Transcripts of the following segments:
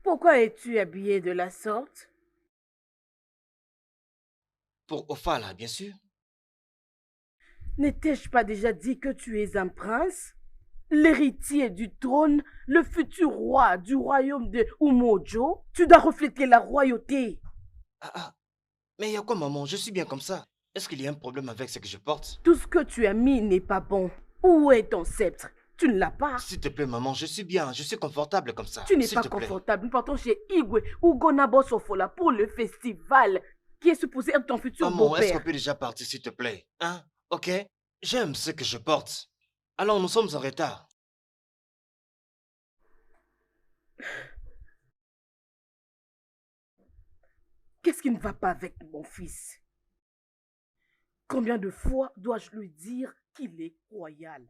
Pourquoi es-tu habillé de la sorte? Pour Ophala, bien sûr. N'étais-je pas déjà dit que tu es un prince? L'héritier du trône, le futur roi du royaume de Umojo? Tu dois refléter la royauté. Ah, ah, mais il y a quoi, maman? Je suis bien comme ça. Est-ce qu'il y a un problème avec ce que je porte? Tout ce que tu as mis n'est pas bon. Où est ton sceptre? Tu ne l'as pas. S'il te plaît, maman, je suis bien, je suis confortable comme ça. Tu n'es S'il pas te plaît. confortable. Nous partons chez Igwe ou Gonabo Sofola pour le festival qui est supposé être ton futur Maman, est-ce qu'on beau-père. peut déjà partir, s'il te plaît? Hein? Ok? J'aime ce que je porte. Alors, nous sommes en retard. Qu'est-ce qui ne va pas avec mon fils? Combien de fois dois-je lui dire qu'il est royal?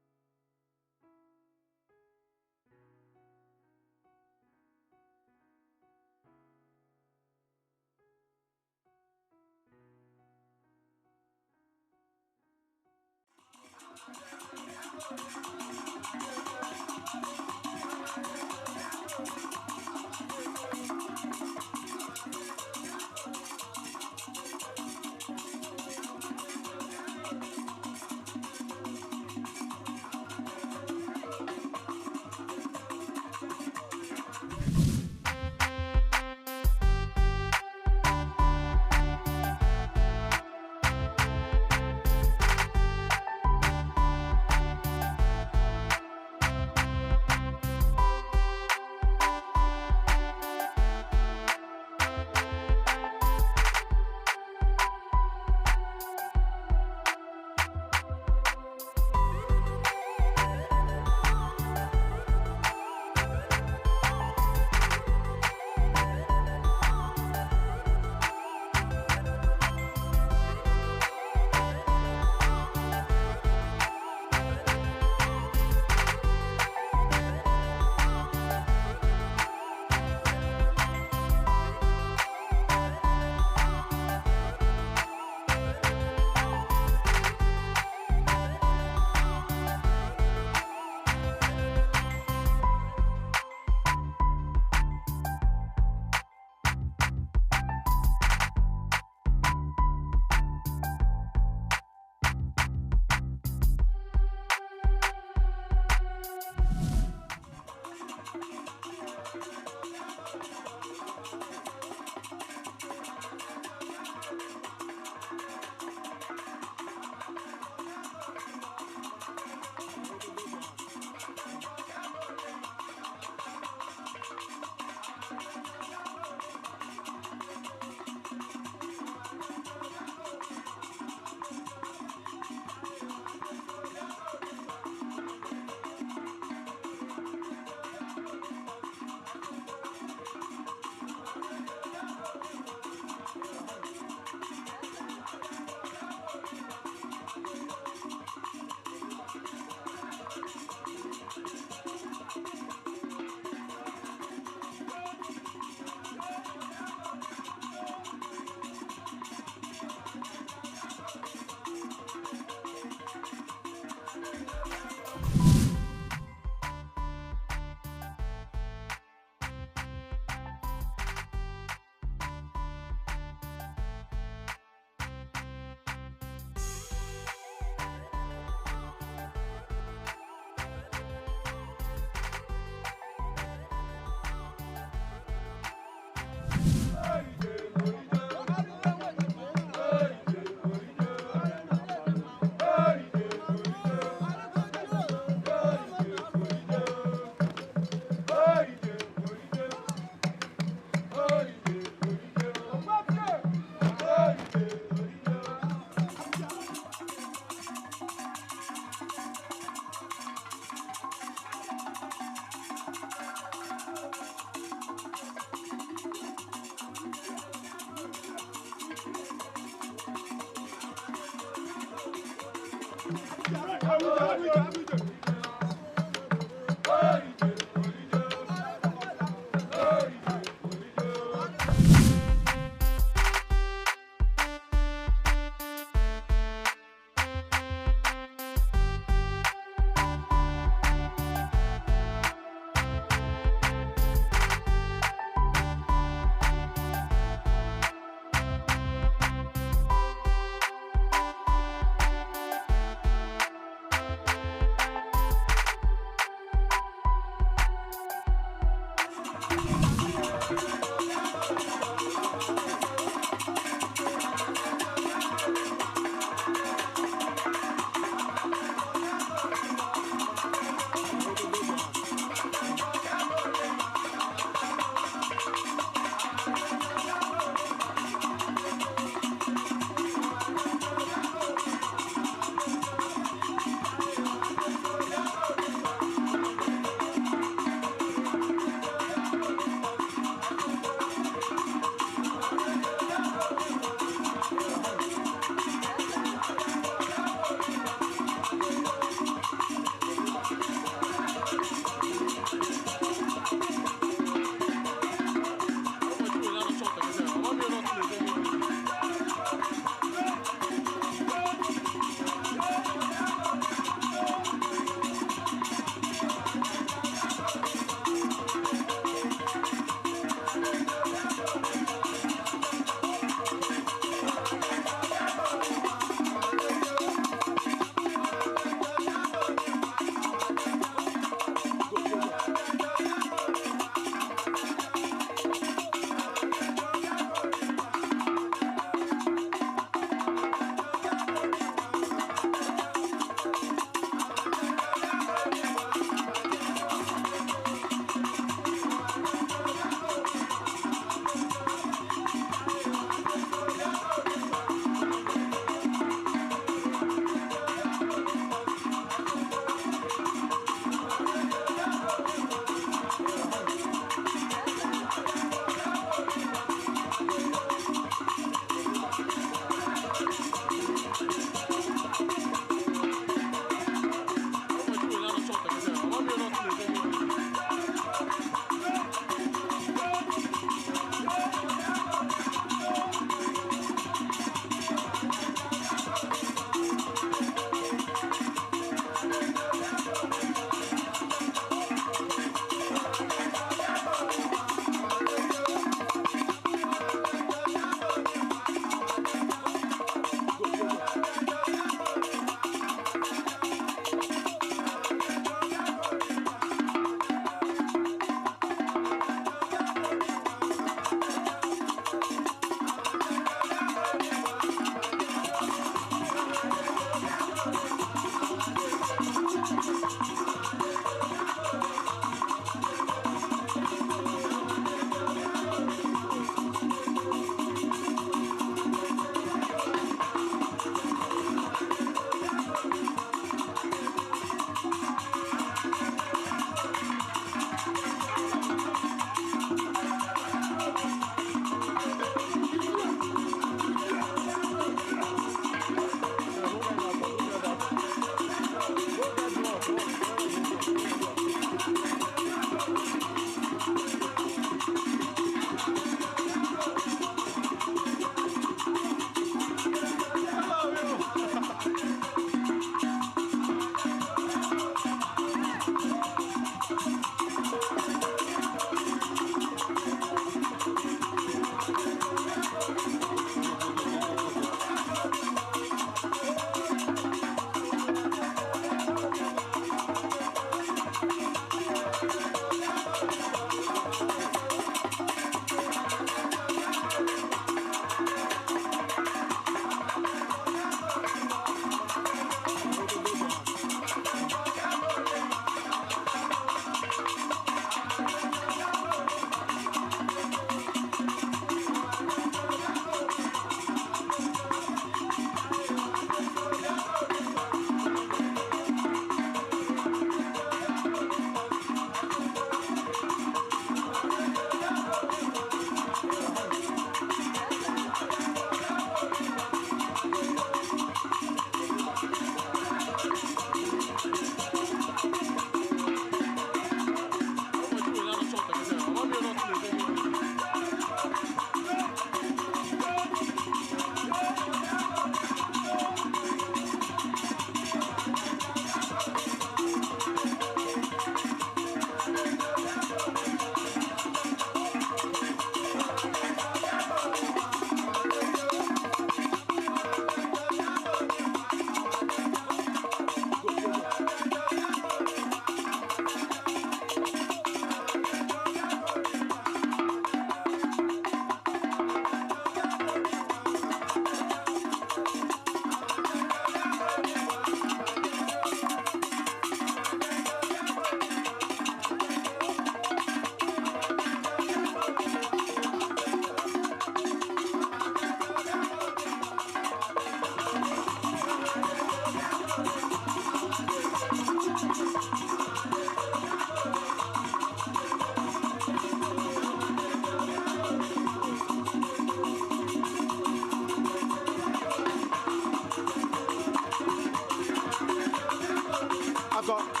Attends.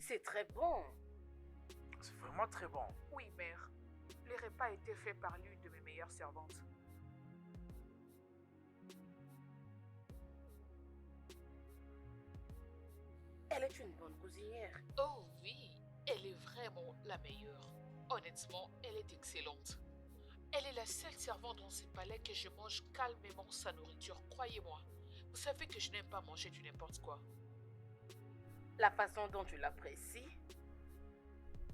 c'est très bon. C'est vraiment très bon. Oui, mère. Les repas étaient faits par l'une de mes meilleures servantes. Elle est une bonne cuisinière. Oh oui, elle est vraiment la meilleure. Honnêtement, elle est excellente. Elle est la seule servante dans ce palais que je mange calmement sa nourriture, croyez-moi. Vous savez que je n'aime pas manger du n'importe quoi. La façon dont tu l'apprécies,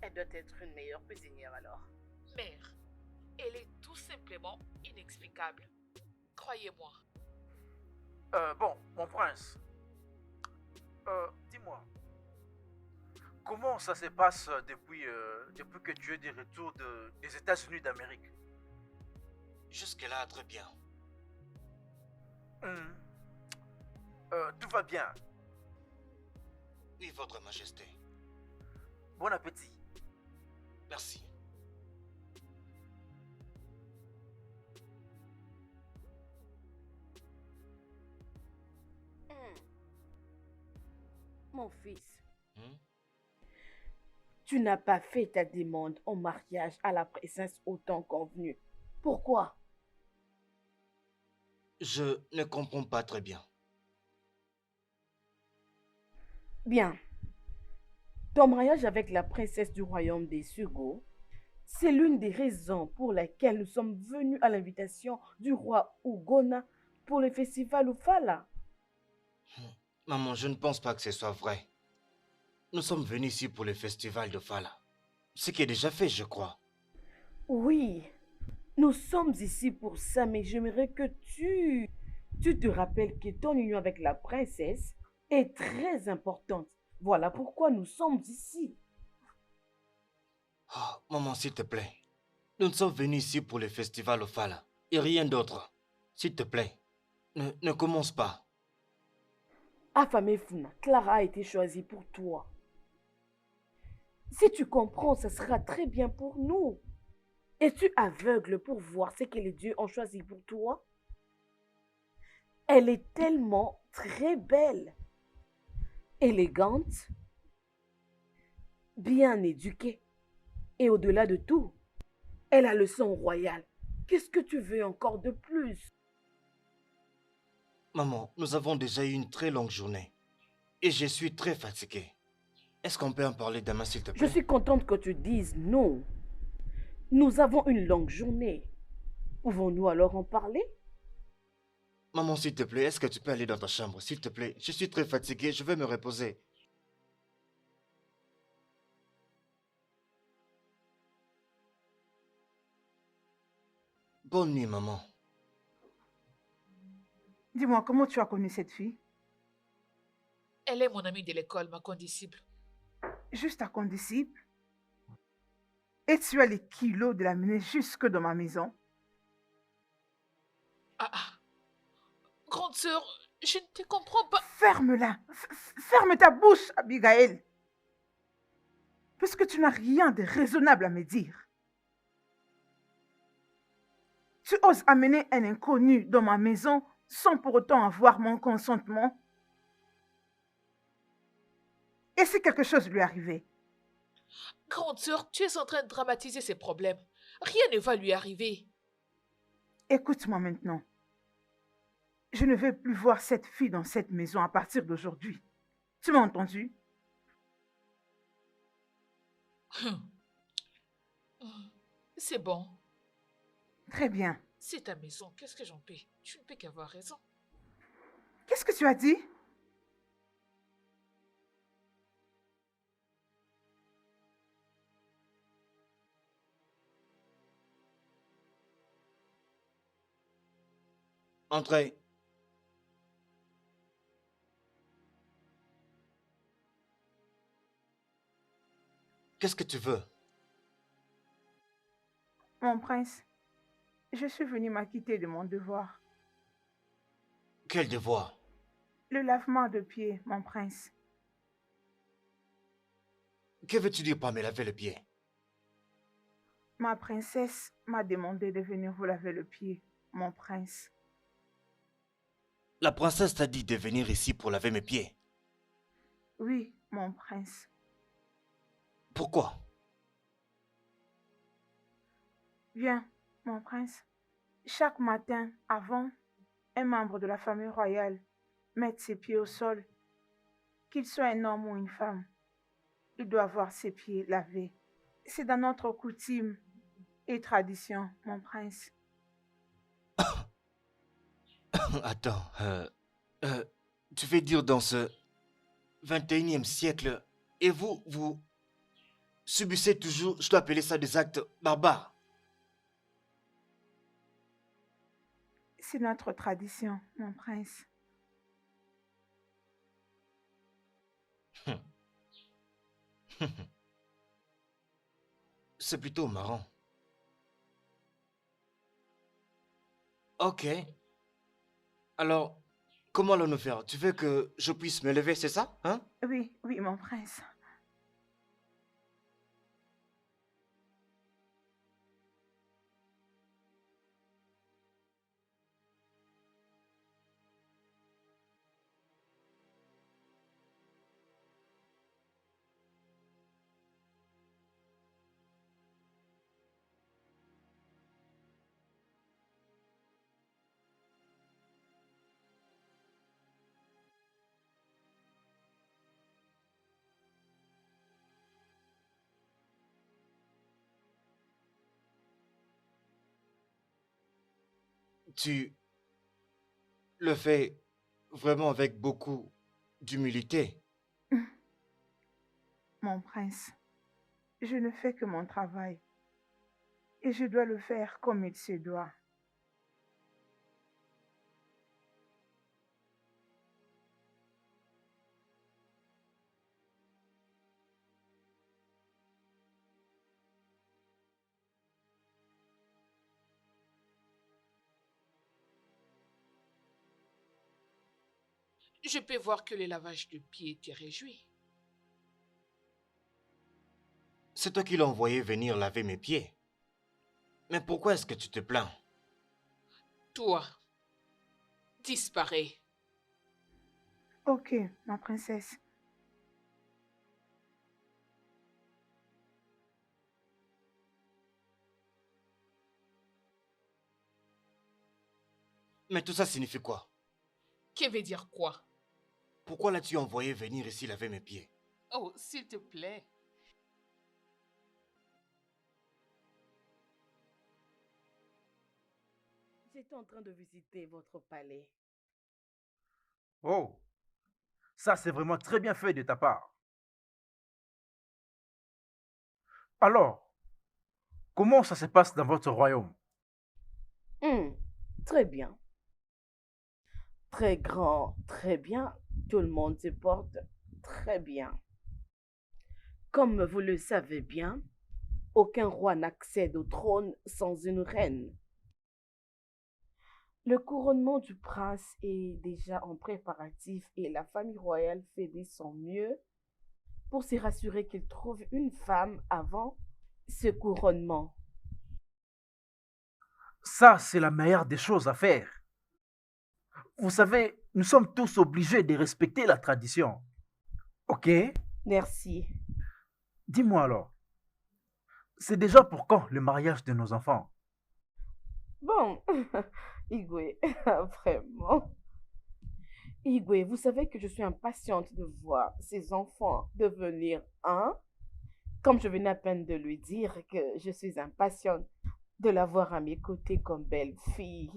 elle doit être une meilleure cuisinière alors. Mère, elle est tout simplement inexplicable. Croyez-moi. Bon, mon prince, dis-moi, comment ça se passe depuis que tu es de retour des États-Unis d'Amérique? Jusque-là, très bien. Hmm, tout va bien. Oui, Votre Majesté. Bon appétit. Merci. Hmm. Mon fils, Hmm? tu n'as pas fait ta demande en mariage à la princesse au temps convenu. Pourquoi? Je ne comprends pas très bien. Bien, ton mariage avec la princesse du royaume des Sugo, c'est l'une des raisons pour lesquelles nous sommes venus à l'invitation du roi Ugona pour le festival Ufala. Maman, je ne pense pas que ce soit vrai. Nous sommes venus ici pour le festival de Fala. Ce qui est déjà fait, je crois. Oui, nous sommes ici pour ça, mais j'aimerais que tu te rappelles que ton union avec la princesse est très importante. Voilà pourquoi nous sommes ici. Oh, maman, s'il te plaît. Nous sommes venus ici pour le festival au Fala. Et rien d'autre. S'il te plaît, ne commence pas. Afamefuna, Clara a été choisie pour toi. Si tu comprends, ça sera très bien pour nous. Es-tu aveugle pour voir ce que les dieux ont choisi pour toi? Elle est tellement très belle, élégante, bien éduquée. Et au-delà de tout, elle a le sang royal. Qu'est-ce que tu veux encore de plus? Maman, nous avons déjà eu une très longue journée. Et je suis très fatigué. Est-ce qu'on peut en parler demain, s'il te Je plaît? suis contente que tu dises non. Nous avons une longue journée. Pouvons-nous alors en parler? Maman, s'il te plaît, est-ce que tu peux aller dans ta chambre, s'il te plaît? Je suis très fatigué, je vais me reposer. Bonne nuit, maman. Dis-moi, comment tu as connu cette fille? Elle est mon amie de l'école, ma condisciple. Juste ta condisciple? Et tu as les kilos de la mener jusque dans ma maison? Ah ah. Grande sœur, je ne te comprends pas. Ferme-la! Ferme ta bouche, Abigail! Puisque tu n'as rien de raisonnable à me dire. Tu oses amener un inconnu dans ma maison sans pour autant avoir mon consentement? Et si quelque chose lui arrivait? Grande sœur, tu es en train de dramatiser ses problèmes. Rien ne va lui arriver. Écoute-moi maintenant. Je ne veux plus voir cette fille dans cette maison à partir d'aujourd'hui. Tu m'as entendu? C'est bon. Très bien. C'est ta maison, qu'est-ce que j'en peux? Tu ne peux qu'avoir raison. Qu'est-ce que tu as dit? Entrez. Qu'est-ce que tu veux? Mon prince, je suis venue m'acquitter de mon devoir. Quel devoir? Le lavement de pieds, mon prince. Que veux-tu dire par me laver le pied? Ma princesse m'a demandé de venir vous laver le pied, mon prince. La princesse t'a dit de venir ici pour laver mes pieds. Oui, mon prince. Pourquoi? Viens, mon prince. Chaque matin, avant, un membre de la famille royale met ses pieds au sol, qu'il soit un homme ou une femme. Il doit avoir ses pieds lavés. C'est dans notre coutume et tradition, mon prince. Attends, euh, tu veux dire dans ce 21e siècle, et vous subissez toujours, je dois appeler ça des actes barbares. C'est notre tradition, mon prince. C'est plutôt marrant. Ok. Alors, comment allons-nous faire? Tu veux que je puisse me lever, c'est ça? Hein? Oui, oui, mon prince. Tu le fais vraiment avec beaucoup d'humilité. Mon prince, je ne fais que mon travail et je dois le faire comme il se doit. Je peux voir que le lavage de pieds te réjouit. C'est toi qui l'as envoyé venir laver mes pieds. Mais pourquoi est-ce que tu te plains? Toi, disparais. Ok, ma princesse. Mais tout ça signifie quoi? Que veut dire quoi? Pourquoi l'as-tu envoyé venir ici laver mes pieds? Oh, s'il te plaît. J'étais en train de visiter votre palais. Oh, ça c'est vraiment très bien fait de ta part. Alors, comment ça se passe dans votre royaume? Hmm, très bien. Très grand, très bien. Tout le monde se porte très bien. Comme vous le savez bien, aucun roi n'accède au trône sans une reine. Le couronnement du prince est déjà en préparatif et la famille royale fait de son mieux pour se rassurer qu'il trouve une femme avant ce couronnement. Ça, c'est la meilleure des choses à faire. Vous savez, nous sommes tous obligés de respecter la tradition. Ok? Merci. Dis-moi alors, c'est déjà pour quand le mariage de nos enfants? Bon, Igwe, vraiment. Igwe, vous savez que je suis impatiente de voir ces enfants devenir un, comme je venais à peine de lui dire que je suis impatiente de la voir à mes côtés comme belle fille.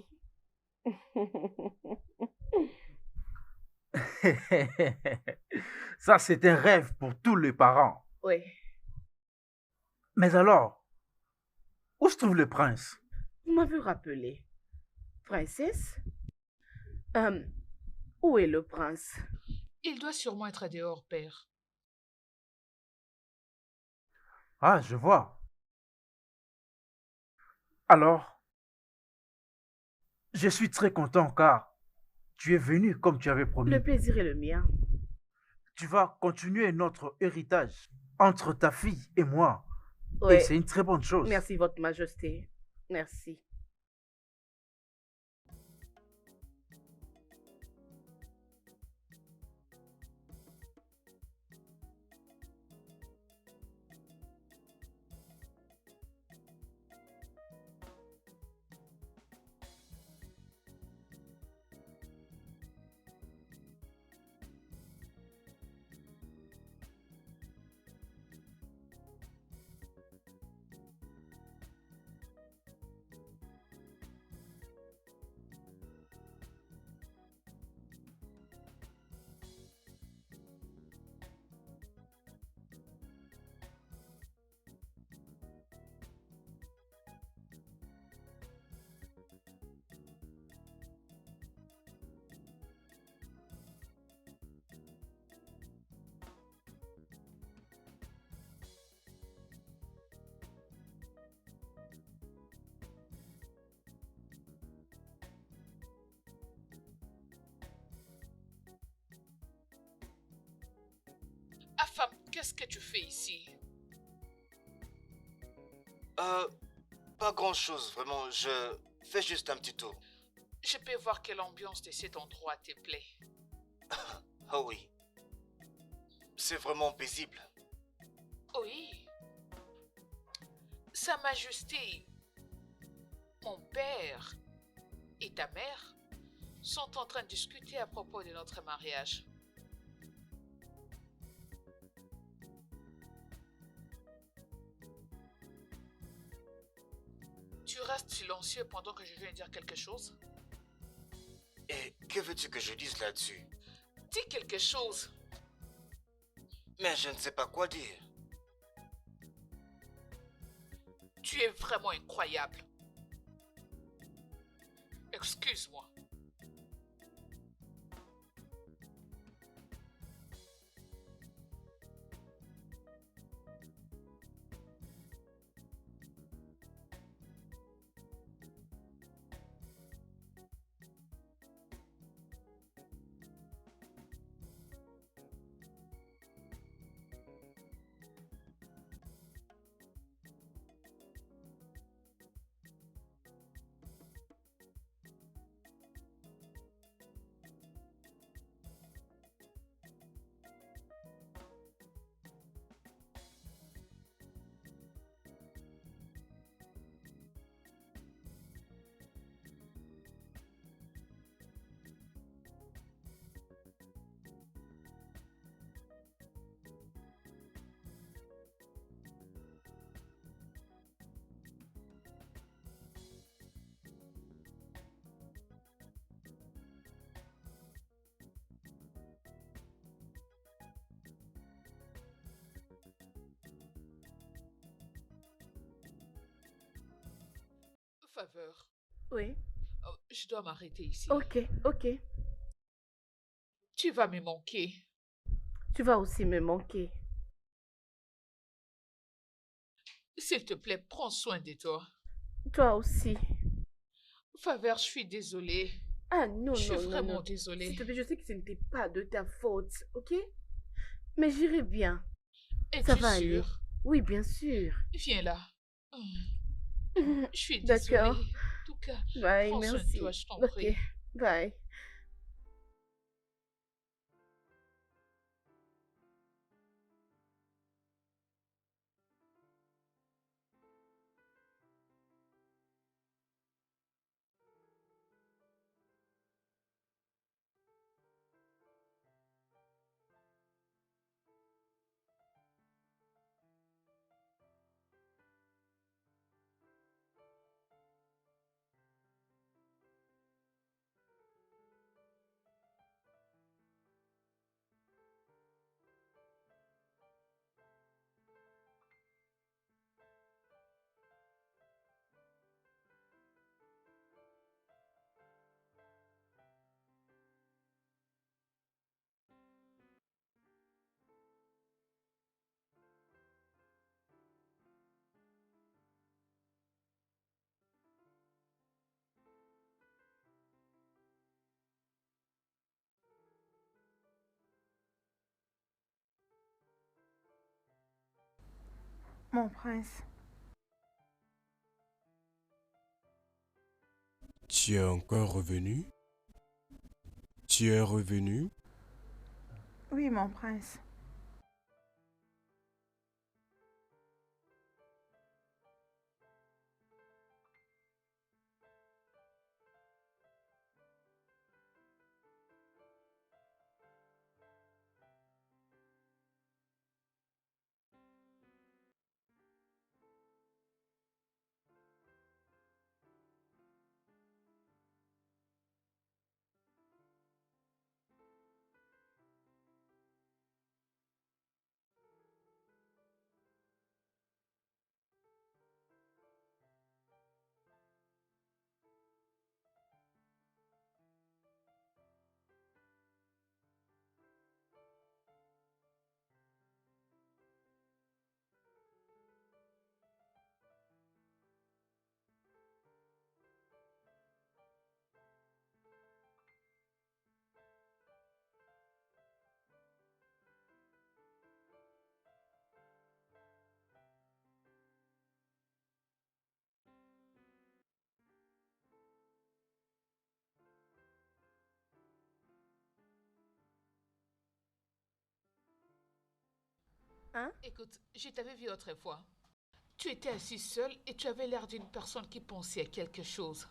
Ça, c'est un rêve pour tous les parents. Oui, Mais alors, où se trouve le prince? vous m'avez rappelé. Princesse, euh, où est le prince? Il doit sûrement être dehors, père. Ah, je vois. Alors, je suis très content car tu es venu comme tu avais promis. Le plaisir est le mien. Tu vas continuer notre héritage entre ta fille et moi. Oui, Et c'est une très bonne chose. merci, Votre Majesté. Merci. femme, qu'est-ce que tu fais ici? Euh, Pas grand-chose, vraiment. Je fais juste un petit tour. Je peux voir que l'ambiance de cet endroit te plaît. Ah oui, c'est vraiment paisible. Oui. Sa Majesté, mon père et ta mère sont en train de discuter à propos de notre mariage. Tu restes silencieux pendant que je viens dire quelque chose? Et que veux-tu que je dise là-dessus? Dis quelque chose. Mais je ne sais pas quoi dire. Tu es vraiment incroyable. Excuse-moi. Faveur. Oui. Oh, je dois m'arrêter ici. Ok, ok. Tu vas me manquer. Tu vas aussi me manquer. S'il te plaît, prends soin de toi. Toi aussi. Faveur, je suis désolée. Ah non, Je suis non, non, vraiment non. désolée. S'il te plaît, je sais que ce n'était pas de ta faute, ok? Mais j'irai bien. Ça Es-tu va aller. sûre? Oui, bien sûr. Viens là. Je suis désolée. D'accord. En tout cas, Bye, prends soin de merci. toi, je t'en Ok, prie. bye. Mon prince, Tu es encore revenu? Tu es revenu? oui, mon prince. Hein? Écoute, je t'avais vu autrefois. Tu étais assis seul et tu avais l'air d'une personne qui pensait à quelque chose.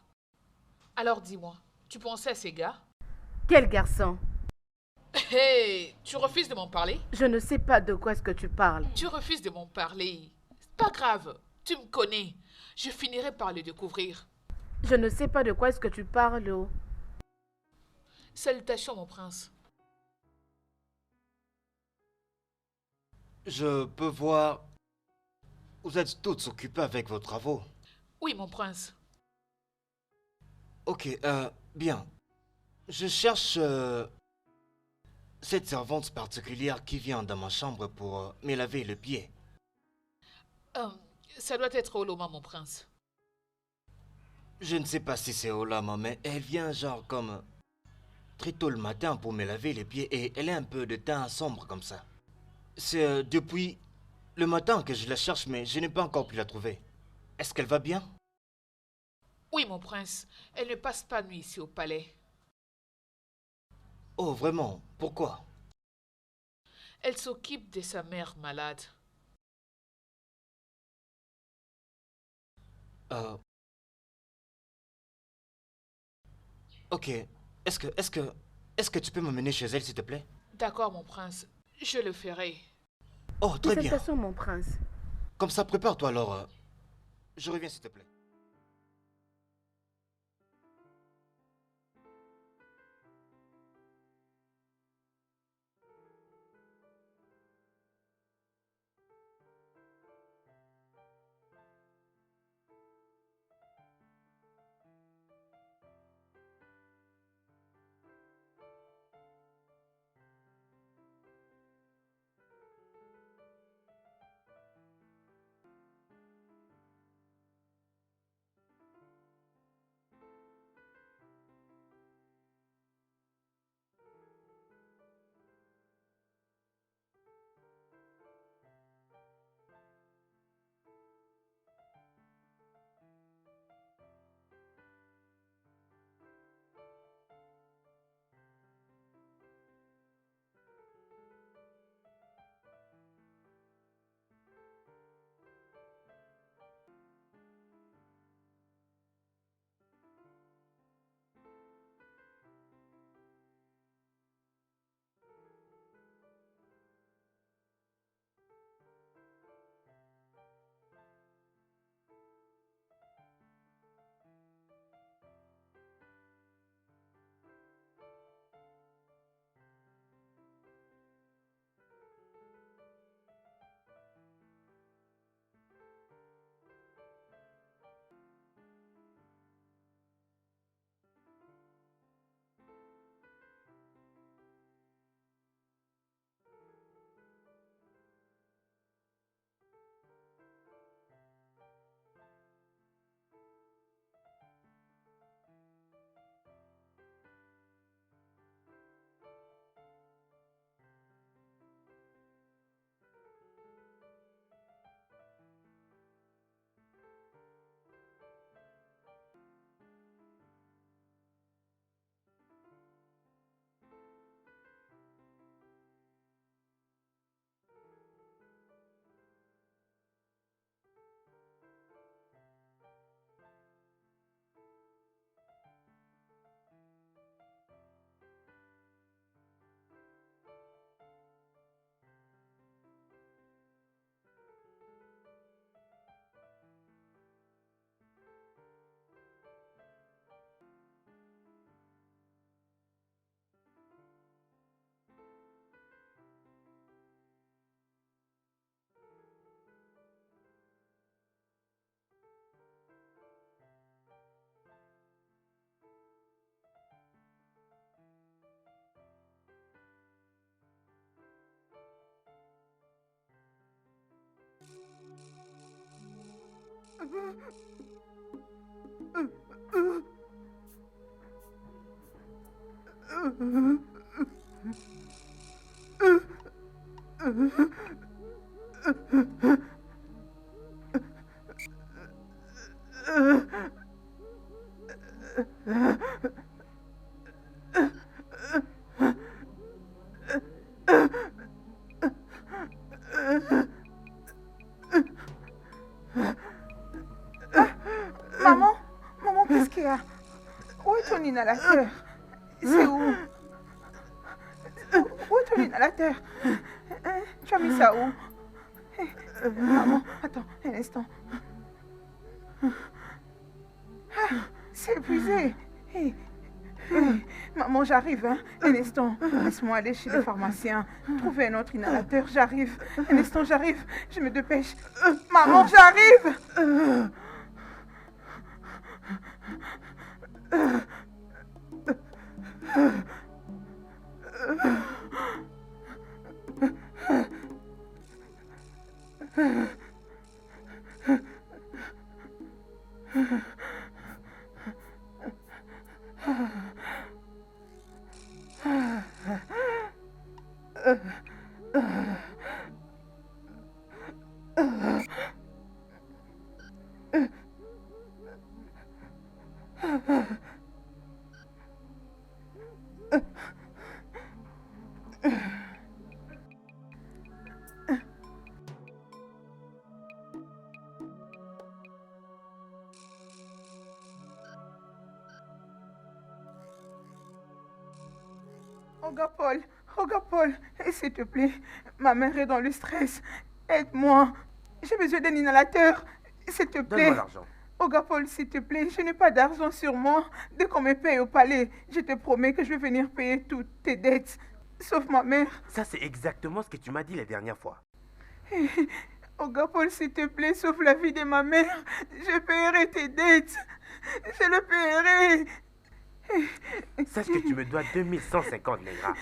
Alors dis-moi, tu pensais à ces gars? Quel garçon? Hey, tu refuses de m'en parler? Je ne sais pas de quoi est-ce que tu parles. Tu refuses de m'en parler. C'est pas grave, tu me connais. Je finirai par le découvrir. Je ne sais pas de quoi est-ce que tu parles. Oh. Salutations, mon prince. Je peux voir... Vous êtes toutes occupées avec vos travaux. Oui, mon prince. Ok, bien. Je cherche cette servante particulière qui vient dans ma chambre pour me laver le pied. Euh, Ça doit être Oloma, mon prince. Je ne sais pas si c'est Olama, mais elle vient genre comme très tôt le matin pour me laver les pieds et elle a un peu de teint sombre comme ça. C'est depuis le matin que je la cherche, mais je n'ai pas encore pu la trouver. Est-ce qu'elle va bien? Oui, mon prince. Elle ne passe pas nuit ici au palais. Oh, vraiment? Pourquoi? Elle s'occupe de sa mère malade. Euh... Ok. Est-ce que tu peux m'emmener chez elle, s'il te plaît? D'accord, mon prince. Je le ferai. Oh, très bien. Salutations, mon prince. Comme ça, prépare-toi alors. Je reviens, s'il te plaît. inhalateur? C'est où? Où est ton inhalateur? Hein? Tu as mis ça où? Maman, attends un instant. Ah, c'est épuisé. Hey, maman, j'arrive, hein. Un instant. Laisse-moi aller chez le pharmacien. Trouver un autre inhalateur. J'arrive. Un instant, j'arrive. Je me dépêche. Maman, j'arrive. Regarde Paul, s'il te plaît, ma mère est dans le stress. Aide-moi. J'ai besoin d'un inhalateur. S'il te plaît. Donne-moi l'argent. Regarde Paul, s'il te plaît, je n'ai pas d'argent sur moi. Dès qu'on me paye au palais, je te promets que je vais venir payer toutes tes dettes. Sauf ma mère. Ça, c'est exactement ce que tu m'as dit la dernière fois. Regarde Paul, s'il te plaît, sauve la vie de ma mère. Je paierai tes dettes. Je le paierai. Sache que tu me dois 2150 Negra.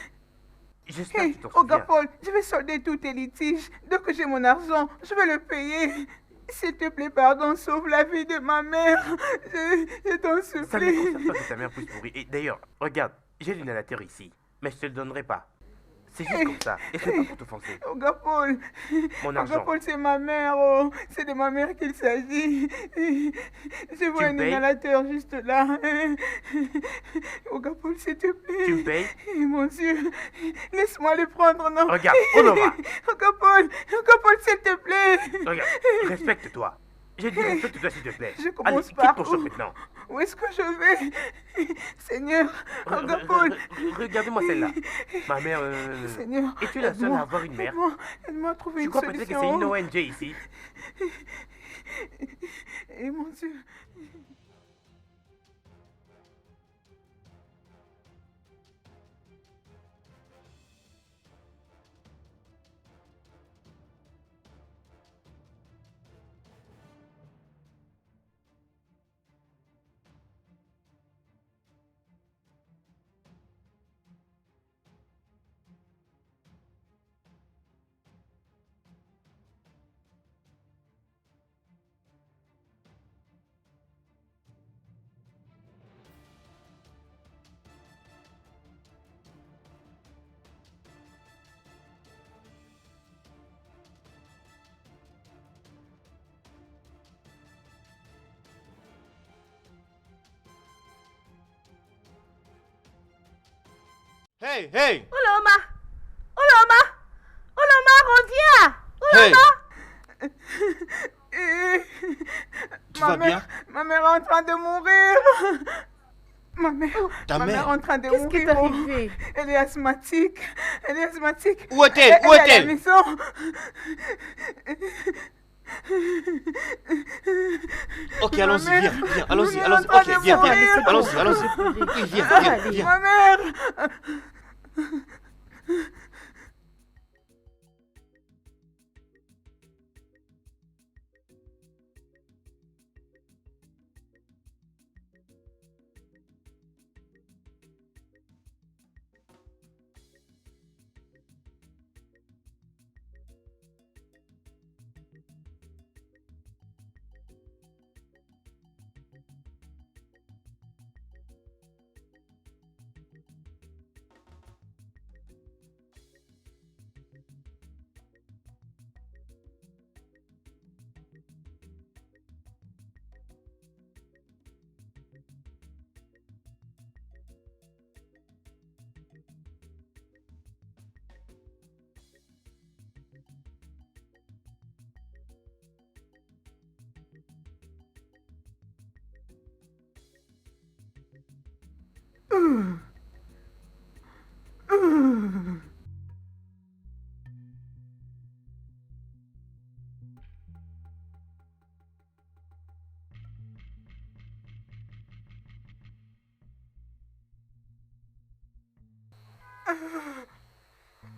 J'espère que Hey, tu t'en souviens. regarde Paul, je vais solder tous tes litiges. Dès que j'ai mon argent, je vais le payer. S'il te plaît, pardon, sauve la vie de ma mère. Je t'en Ça ne me supplie. concerne pas que ta mère puisse mourir. Et d'ailleurs, regarde, j'ai l'inhalateur ici, mais je te le donnerai pas. C'est juste comme ça, et c'est pas pour t'offenser. Regarde Paul. Mon argent. Regarde Paul, c'est ma mère. Oh. C'est de ma mère qu'il s'agit. Je vois Tu un me payes? inhalateur juste là. Regarde Paul, s'il te plaît. Tu me payes? Mon Dieu. Laisse-moi le prendre, non. Regarde, Onoma. Regarde Paul, s'il te plaît. Regarde, respecte-toi. J'ai dit respecte-toi s'il te plaît. Je Allez, commence quitte par ton où? shop maintenant. Où est-ce que je vais? Seigneur, regarde Paul. Regardez-moi celle-là. Ma mère... Seigneur, Es-tu la seule à avoir une mère? Aide-moi à trouver Tu une crois peut-être que c'est une solution. ONG ici? Et mon Dieu. Hey, hey! Oloma! Oloma! Oloma, reviens! Hey! Tu Ma vas bien? mère, ma mère est en train de mourir. Ma mère, Ta ma mère mère? est en train de Qu'est-ce qui est mourir. Oh. arrivé? Elle est asthmatique. Elle est asthmatique. Où est-elle? Où Elle est à la est-elle? maison. Ok, Ma allons-y, mère, viens, allons-y, elle est en allons-y. train Ok, de viens, mourir. viens, allons-y, allons-y. Oui, viens, Allez. viens. Ma mère.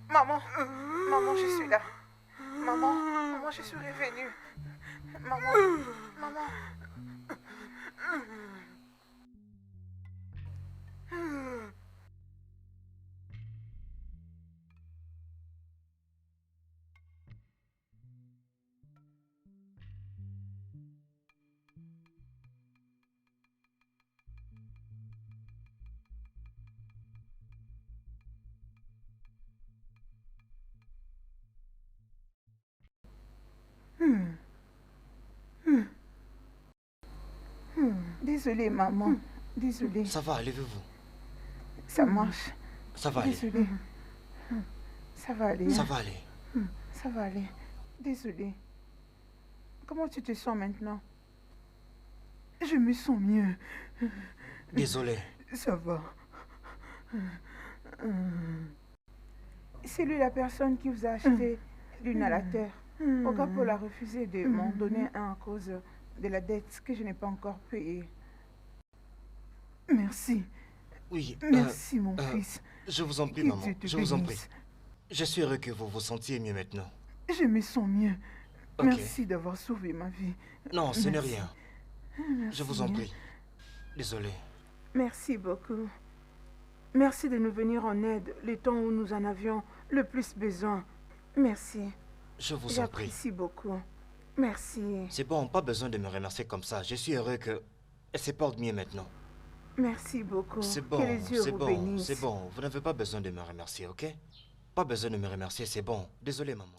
Maman, maman, je suis là. Maman, maman, je suis revenue. Maman, maman. Désolée, maman. Désolée. Ça va, levez-vous. Ça marche. Ça va aller. Désolée. Ça va aller. Ça va aller. Ça va aller. Désolée. Comment tu te sens maintenant? Je me sens mieux. Désolé. Ça va. C'est lui la personne qui vous a acheté l'inhalateur. Paul a refusé de m'en donner un à cause de la dette que je n'ai pas encore payée. Merci. Oui. Merci, mon fils. Je vous en prie, Que maman. Dieu te Je vous en prie. bénisse. Je suis heureux que vous vous sentiez mieux maintenant. Je me sens mieux. Ok. Merci d'avoir sauvé ma vie. Non, ce n'est Merci. rien. Merci. Je vous en prie. Désolé. Merci beaucoup. Merci de nous venir en aide le temps où nous en avions le plus besoin. Merci. Je vous en prie. J'apprécie beaucoup. Merci. C'est bon, pas besoin de me remercier comme ça. Je suis heureux que elle se porte mieux maintenant. Merci beaucoup. C'est Que bon, les dieux c'est vous bon, bénissent. c'est bon. Vous n'avez pas besoin de me remercier, ok? Pas besoin de me remercier, c'est bon. Désolé, maman.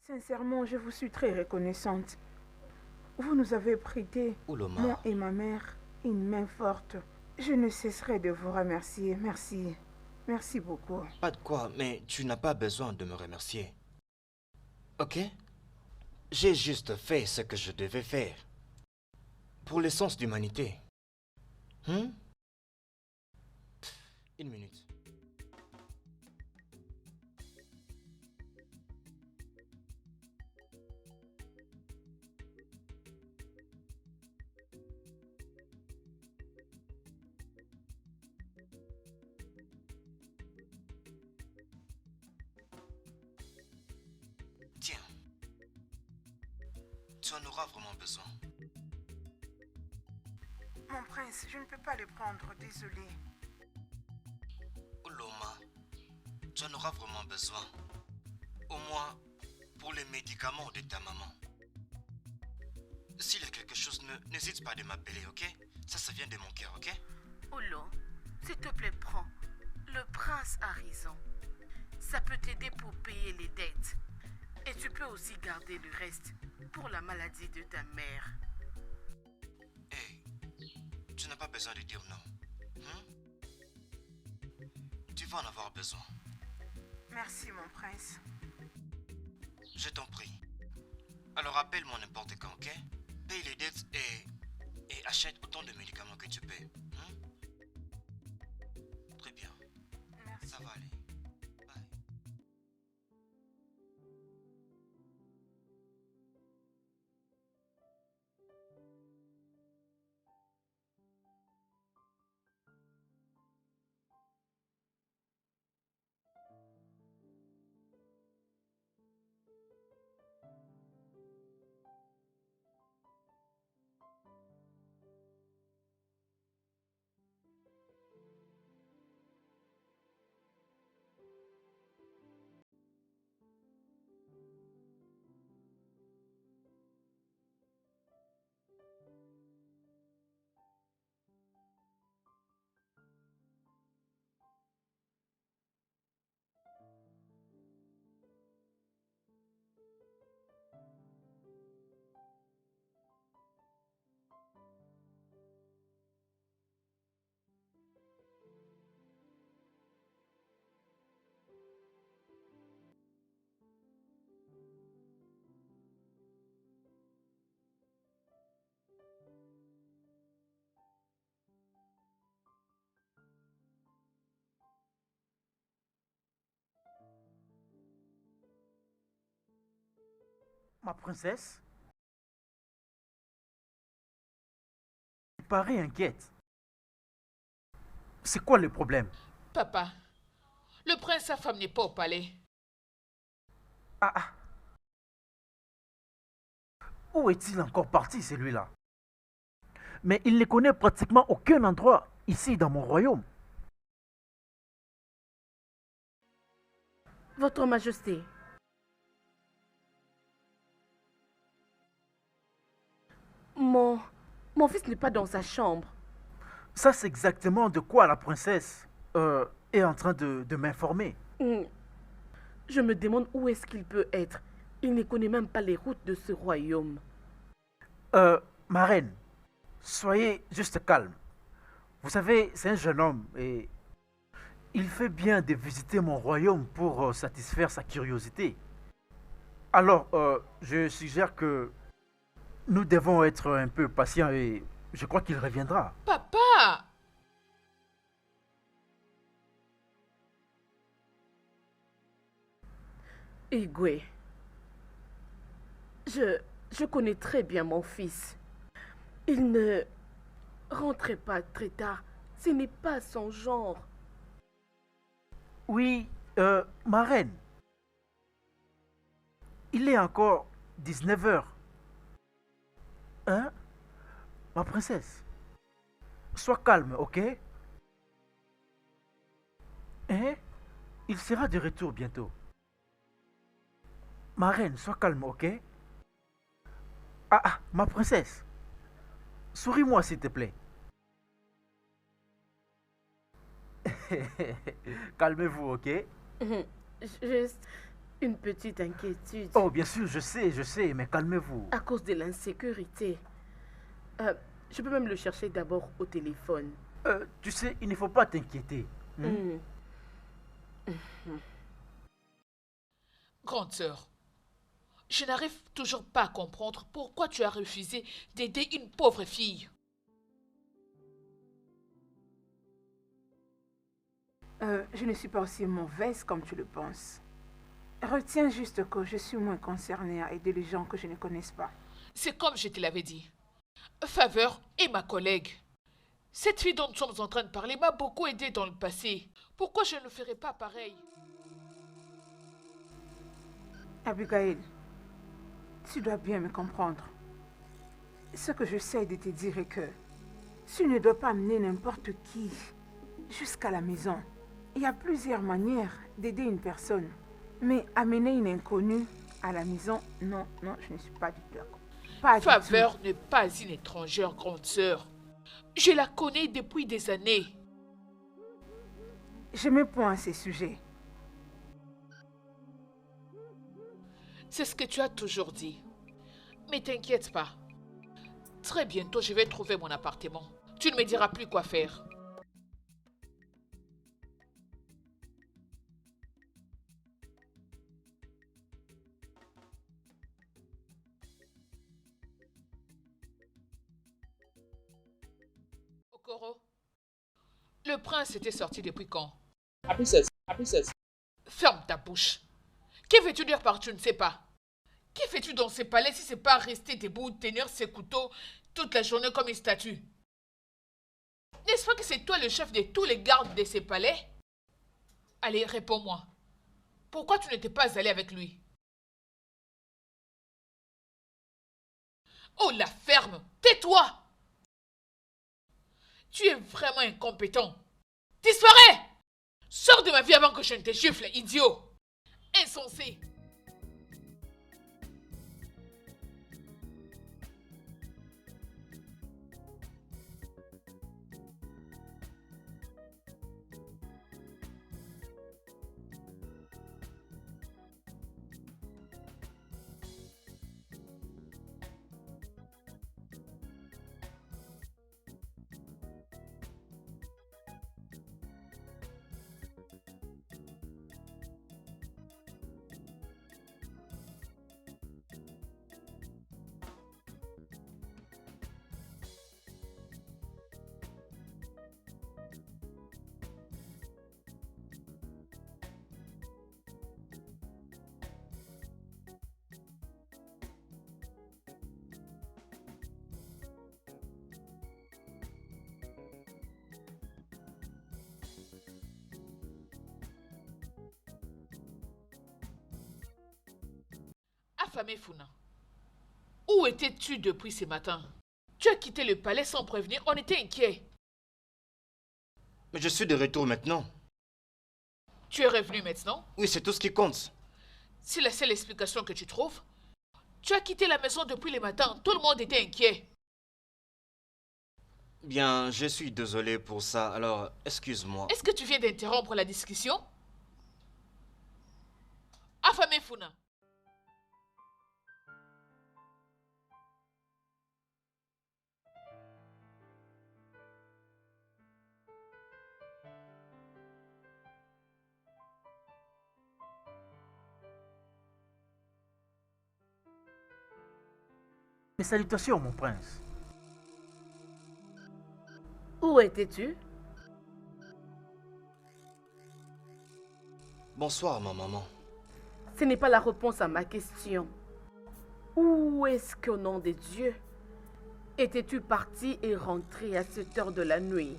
Sincèrement, je vous suis très reconnaissante. Vous nous avez prêté, Ouloma. moi et ma mère, une main forte. Je ne cesserai de vous remercier. Merci. Merci beaucoup. Pas de quoi, mais tu n'as pas besoin de me remercier. Ok? J'ai juste fait ce que je devais faire. Pour l'essence d'humanité. Une minute. Tiens. Tu en auras vraiment besoin. Mon prince, je ne peux pas le prendre, désolé. Loma, tu en auras vraiment besoin. Au moins pour les médicaments de ta maman. S'il y a quelque chose, n'hésite pas de m'appeler, ok? Ça vient de mon cœur, ok? Olo, s'il te plaît, prends. Le prince a raison. Ça peut t'aider pour payer les dettes. Et tu peux aussi garder le reste pour la maladie de ta mère. Hé, tu n'as pas besoin de dire non. Tu vas en avoir besoin. Merci, mon prince. Je t'en prie. Alors appelle-moi n'importe quand, ok? Paye les dettes et achète autant de médicaments que tu peux. Très bien. Merci. Ça va aller. Ma princesse, tu parais inquiète. C'est quoi le problème? Papa, le prince, sa femme n'est pas au palais. Ah, ah. Où est-il encore parti, celui-là? Mais il ne connaît pratiquement aucun endroit ici dans mon royaume. Votre Majesté, mon, mon fils n'est pas dans sa chambre. Ça, c'est exactement de quoi la princesse est en train de m'informer. Hmm. Je me demande où est-ce qu'il peut être. Il ne connaît même pas les routes de ce royaume. Ma reine, soyez juste calme. Vous savez, c'est un jeune homme et il fait bien de visiter mon royaume pour satisfaire sa curiosité. Alors, je suggère que nous devons être un peu patients et je crois qu'il reviendra. Papa! Igwe, je connais très bien mon fils. Il ne rentrait pas très tard. Ce n'est pas son genre. Oui, ma reine. Il est encore 19 heures. Hein? Ma princesse. Sois calme, ok? Hein? Il sera de retour bientôt. Ma reine, sois calme, ok? Ah, ah, ma princesse. Souris-moi, s'il te plaît. Calmez-vous, ok? Juste une petite inquiétude. Oh, bien sûr, je sais, mais calmez-vous. À cause de l'insécurité. Je peux même le chercher d'abord au téléphone. Tu sais, il ne faut pas t'inquiéter. Hmm. Grande sœur, je n'arrive toujours pas à comprendre pourquoi tu as refusé d'aider une pauvre fille. Je ne suis pas aussi mauvaise comme tu le penses. Retiens juste que je suis moins concernée à aider les gens que je ne connaisse pas. C'est comme je te l'avais dit. Faveur est ma collègue. Cette fille dont nous sommes en train de parler m'a beaucoup aidé dans le passé. Pourquoi je ne ferais pas pareil? Abigail, tu dois bien me comprendre. Ce que j'essaie de te dire est que tu ne dois pas amener n'importe qui jusqu'à la maison. Il y a plusieurs manières d'aider une personne. Mais amener une inconnue à la maison, non, je ne suis pas du tout d'accord. Pas du tout. Faveur n'est pas une étrangère, grande sœur. Je la connais depuis des années. Je me pointe à ces sujets. C'est ce que tu as toujours dit. Mais t'inquiète pas. Très bientôt, je vais trouver mon appartement. Tu ne me diras plus quoi faire. Okoro, le prince était sorti depuis quand? Ferme ta bouche. Que veux-tu dire par tu ne sais pas? Que fais-tu dans ces palais si c'est pas rester debout, tenir ses couteaux toute la journée comme une statue? N'est-ce pas que c'est toi le chef de tous les gardes de ces palais? Allez, réponds-moi. Pourquoi tu n'étais pas allé avec lui? Oh, la ferme! Tais-toi! Tu es vraiment incompétent. Disparais! Sors de ma vie avant que je ne te gifle, idiot! Insensé! Affamé Funa, où étais-tu depuis ce matin? Tu as quitté le palais sans prévenir, on était inquiets. Mais je suis de retour maintenant. Tu es revenu maintenant? Oui, c'est tout ce qui compte. C'est la seule explication que tu trouves? Tu as quitté la maison depuis le matin, tout le monde était inquiet. Bien, je suis désolé pour ça, alors excuse-moi. Est-ce que tu viens d'interrompre la discussion? Affamé Funa. Mes salutations, mon prince. Où étais-tu? Bonsoir, ma maman. Ce n'est pas la réponse à ma question. Où est-ce qu'au nom de Dieu étais-tu parti et rentré à cette heure de la nuit?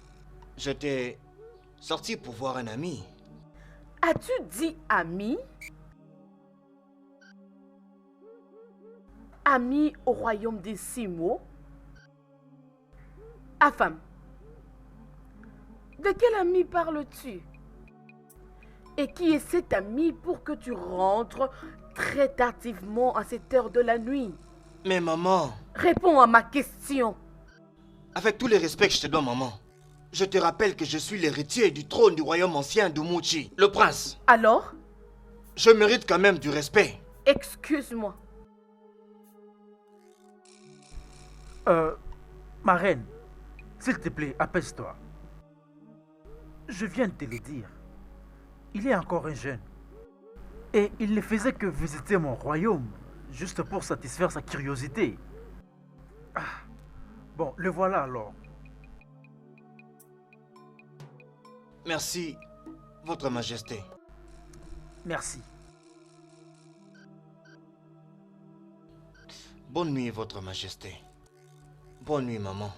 J'étais sorti pour voir un ami. As-tu dit ami? Ami au royaume des Simo? Afam, de quel ami parles-tu? Et qui est cet ami pour que tu rentres très tardivement à cette heure de la nuit? Mais maman, Réponds à ma question. avec tous les respects que je te dois, maman, je te rappelle que je suis l'héritier du trône du royaume ancien d'Umuchi, le prince. Alors, Je mérite quand même du respect. excuse-moi. Ma reine, s'il te plaît, apaise-toi. Je viens de te le dire. Il est encore un jeune. Et il ne faisait que visiter mon royaume, juste pour satisfaire sa curiosité. Ah, bon, le voilà alors. Merci, Votre Majesté. Merci. Bonne nuit, Votre Majesté. Bonne nuit, maman.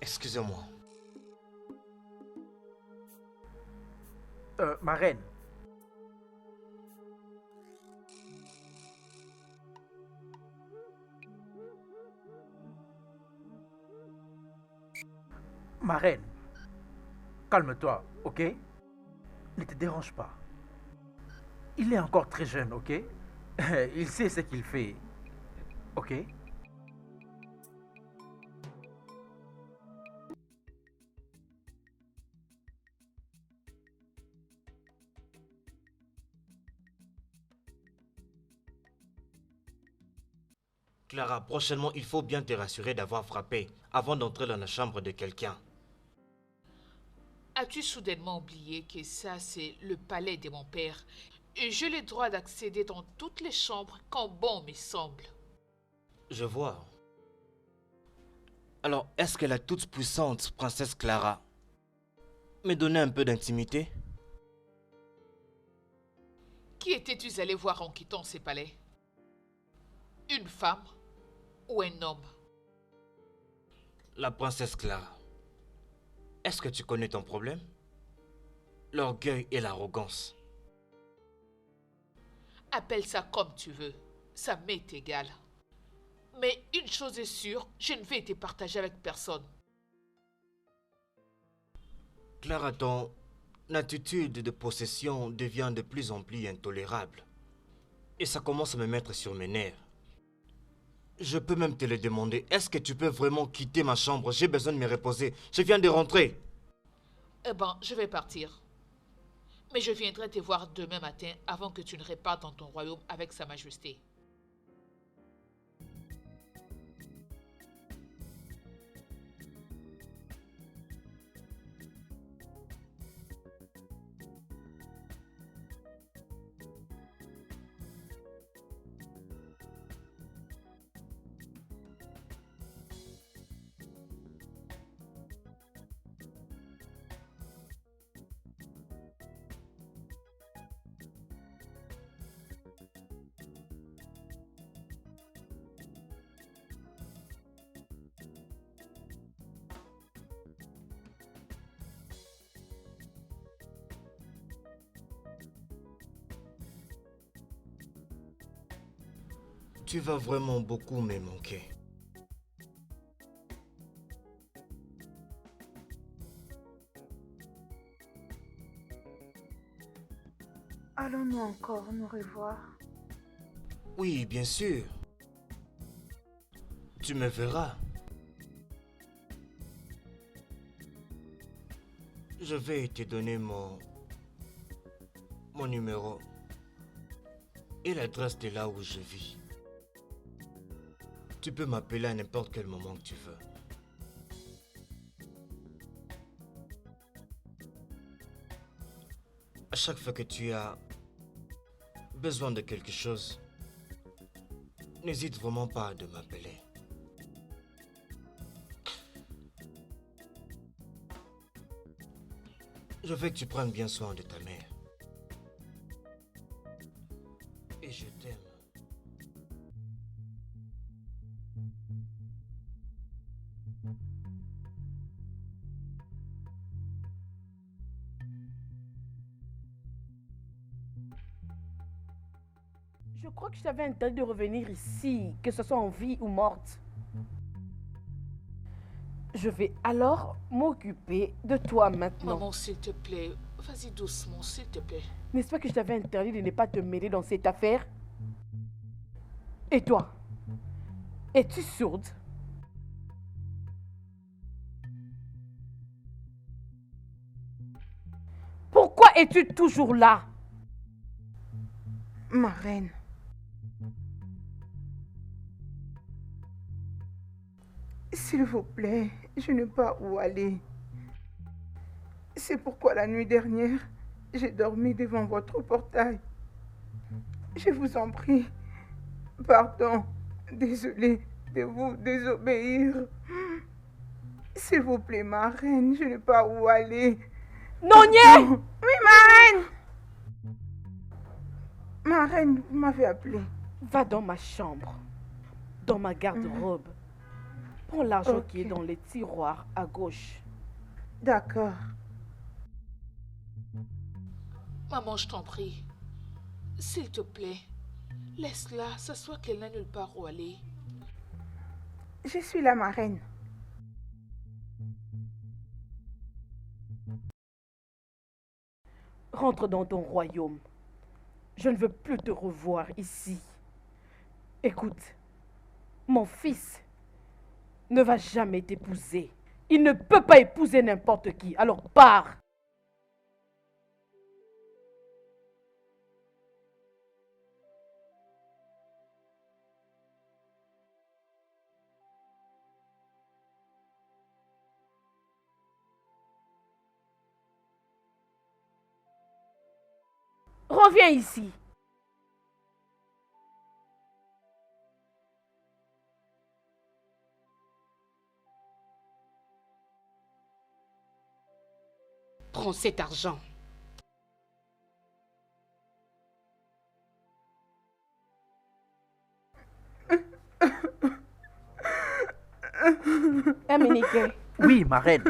Excusez-moi. Ma reine. Ma reine, calme-toi, ok? Ne te dérange pas. Il est encore très jeune, ok? Il sait ce qu'il fait, ok? Clara, prochainement, il faut bien te rassurer d'avoir frappé avant d'entrer dans la chambre de quelqu'un. As-tu soudainement oublié que ça, c'est le palais de mon père et j'ai le droit d'accéder dans toutes les chambres quand bon me semble? Je vois. Alors, est-ce que la toute-puissante princesse Clara me donnait un peu d'intimité? Qui étais-tu allé voir en quittant ces palais? Une femme ou un homme? La princesse Clara. Est-ce que tu connais ton problème? L'orgueil et l'arrogance. Appelle ça comme tu veux, ça m'est égal. Mais une chose est sûre, je ne vais te partager avec personne. Clara, ton attitude de possession devient de plus en plus intolérable. Et ça commence à me mettre sur mes nerfs. Je peux même te le demander. Est-ce que tu peux vraiment quitter ma chambre? J'ai besoin de me reposer. Je viens de rentrer. Eh ben, je vais partir. Mais je viendrai te voir demain matin avant que tu ne repartes dans ton royaume avec Sa Majesté. Tu vas vraiment beaucoup me manquer. Allons-nous encore nous revoir? Oui, bien sûr. Tu me verras. Je vais te donner mon numéro et l'adresse de là où je vis. Tu peux m'appeler à n'importe quel moment que tu veux. À chaque fois que tu as besoin de quelque chose, n'hésite vraiment pas de m'appeler. Je veux que tu prennes bien soin de ta mère. Et je t'aime. Je crois que je t'avais interdit de revenir ici, que ce soit en vie ou morte. Je vais alors m'occuper de toi maintenant. Maman, s'il te plaît, vas-y doucement, s'il te plaît. N'est-ce pas que je t'avais interdit de ne pas te mêler dans cette affaire? Et toi? Es-tu sourde? Pourquoi es-tu toujours là? Ma reine, s'il vous plaît, je n'ai pas où aller. C'est pourquoi la nuit dernière, j'ai dormi devant votre portail. Je vous en prie, pardon, désolé de vous désobéir. S'il vous plaît, ma reine, je n'ai pas où aller. Nonier! Oui, ma reine! Ma reine, vous m'avez appelé. Va dans ma chambre, dans ma garde-robe. Prends l'argent qui est Ok. dans les tiroirs à gauche. D'accord. Maman, je t'en prie. S'il te plaît, laisse-la, s'assoit qu'elle n'a nulle part où aller. Je suis là, ma reine. Rentre dans ton royaume. Je ne veux plus te revoir ici. Écoute, mon fils ne va jamais t'épouser. Il ne peut pas épouser n'importe qui. Alors pars. Reviens ici. Prends cet argent. Dominique, Oui, ma reine.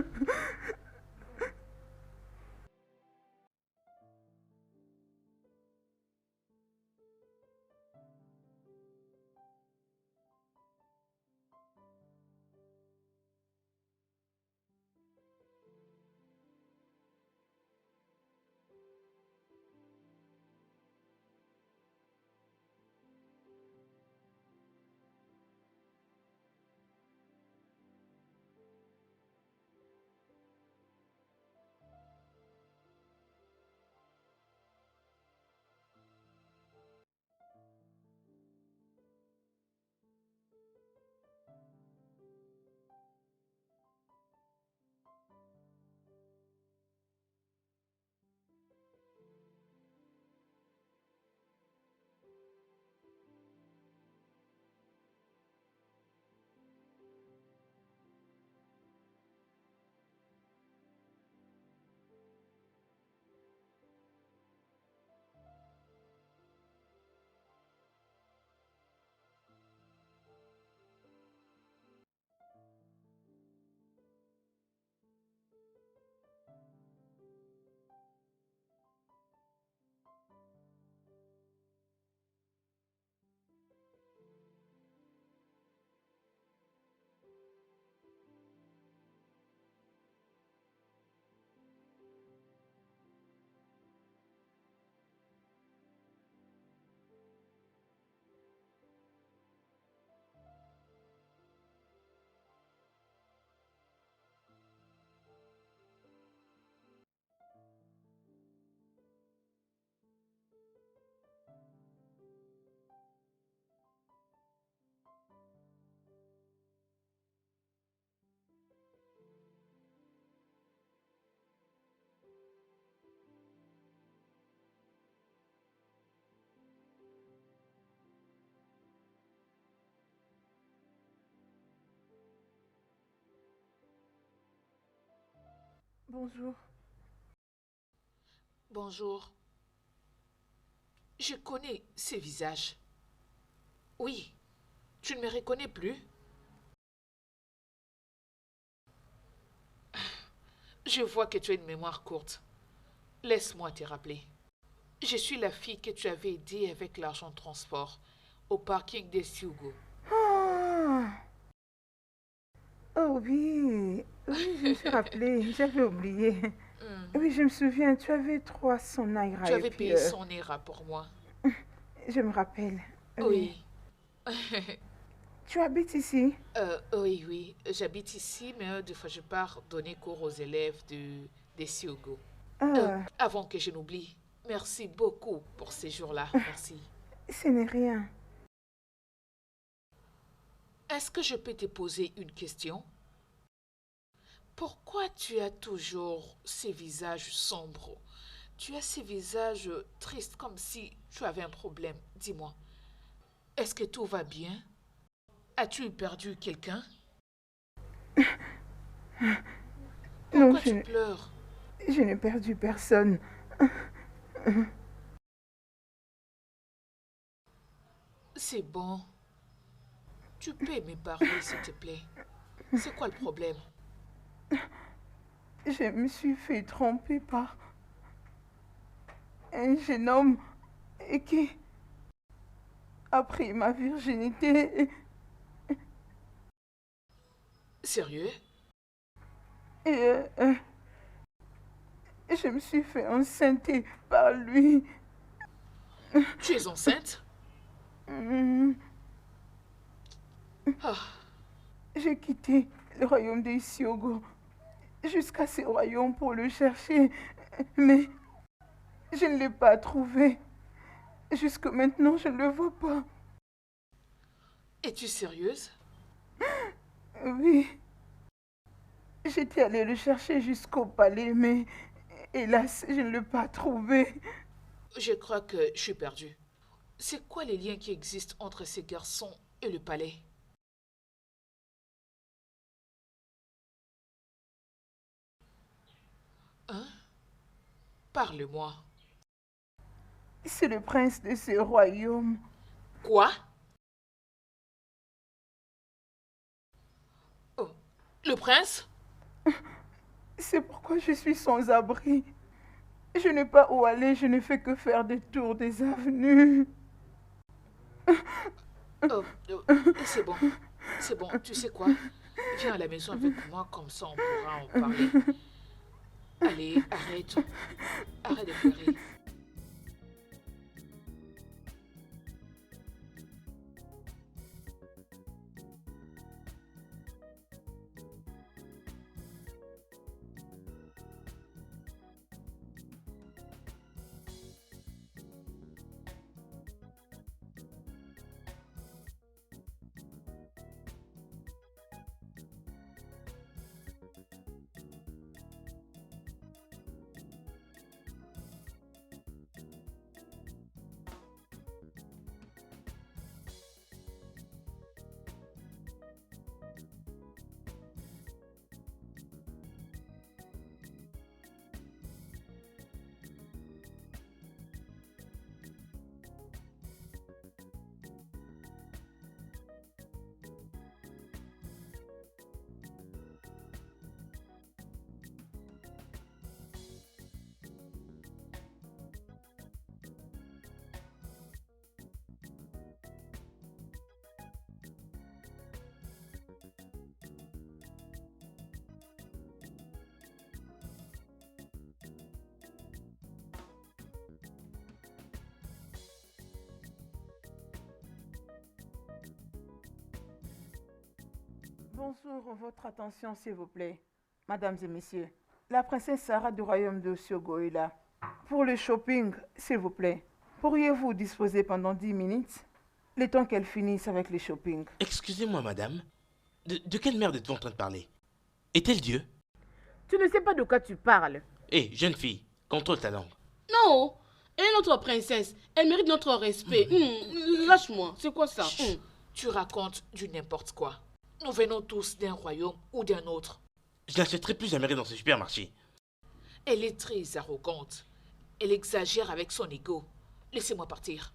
Bonjour. Bonjour. Je connais ces visages. Oui, tu ne me reconnais plus? Je vois que tu as une mémoire courte. Laisse-moi te rappeler. Je suis la fille que tu avais aidée avec l'argent de transport au parking des Siugo. Ah! Oh oui, oui, je me suis rappelée, j'avais oublié. Oui, je me souviens, tu avais 300 naira Tu et avais puis payé son ERA pour moi. je me rappelle. Oui. Tu habites ici? Oui, oui. J'habite ici, mais des fois je pars donner cours aux élèves des Siugo. Ah, Avant que je n'oublie, merci beaucoup pour ces jours-là. Merci. ce n'est rien. Est-ce que je peux te poser une question? Pourquoi tu as toujours ces visages sombres? Tu as ces visages tristes comme si tu avais un problème. Dis-moi, est-ce que tout va bien? As-tu perdu quelqu'un? Non, Pourquoi tu pleures? je n'ai perdu personne. C'est bon. Tu peux me parler, s'il te plaît. C'est quoi le problème? Je me suis fait tromper par un jeune homme et qui a pris ma virginité Sérieux? et je me suis fait enceinte par lui. Tu es enceinte? Mm. Ah, J'ai quitté le royaume des Siogo jusqu'à ce royaume pour le chercher, mais je ne l'ai pas trouvé. Jusque maintenant, je ne le vois pas. es-tu sérieuse? Oui, j'étais allée le chercher jusqu'au palais, mais hélas, je ne l'ai pas trouvé. Je crois que je suis perdue. C'est quoi les liens qui existent entre ces garçons et le palais? Hein? Parle-moi. C'est le prince de ce royaume. Quoi? Oh, le prince? C'est pourquoi je suis sans abri. Je n'ai pas où aller, je ne fais que faire des tours des avenues. Oh, oh, c'est bon. C'est bon. Tu sais quoi? Viens à la maison avec moi, comme ça on pourra en parler. Allez, arrête. Arrête de pleurer. Bonjour, votre attention s'il vous plaît. Mesdames et messieurs, la princesse Sarah du royaume de Siogo est là. Pour le shopping, s'il vous plaît, pourriez-vous disposer pendant 10 minutes, le temps qu'elle finisse avec le shopping? Excusez-moi, madame. De quelle merde êtes-vous en train de parler? Est-elle Dieu? Tu ne sais pas de quoi tu parles. Hé, jeune fille, contrôle ta langue. Non, elle est notre princesse. Elle mérite notre respect. Lâche-moi, c'est quoi ça? Chut, tu racontes du n'importe quoi. Nous venons tous d'un royaume ou d'un autre. Je n'achèterai plus jamais dans ce supermarché. Elle est très arrogante. Elle exagère avec son ego. Laissez-moi partir.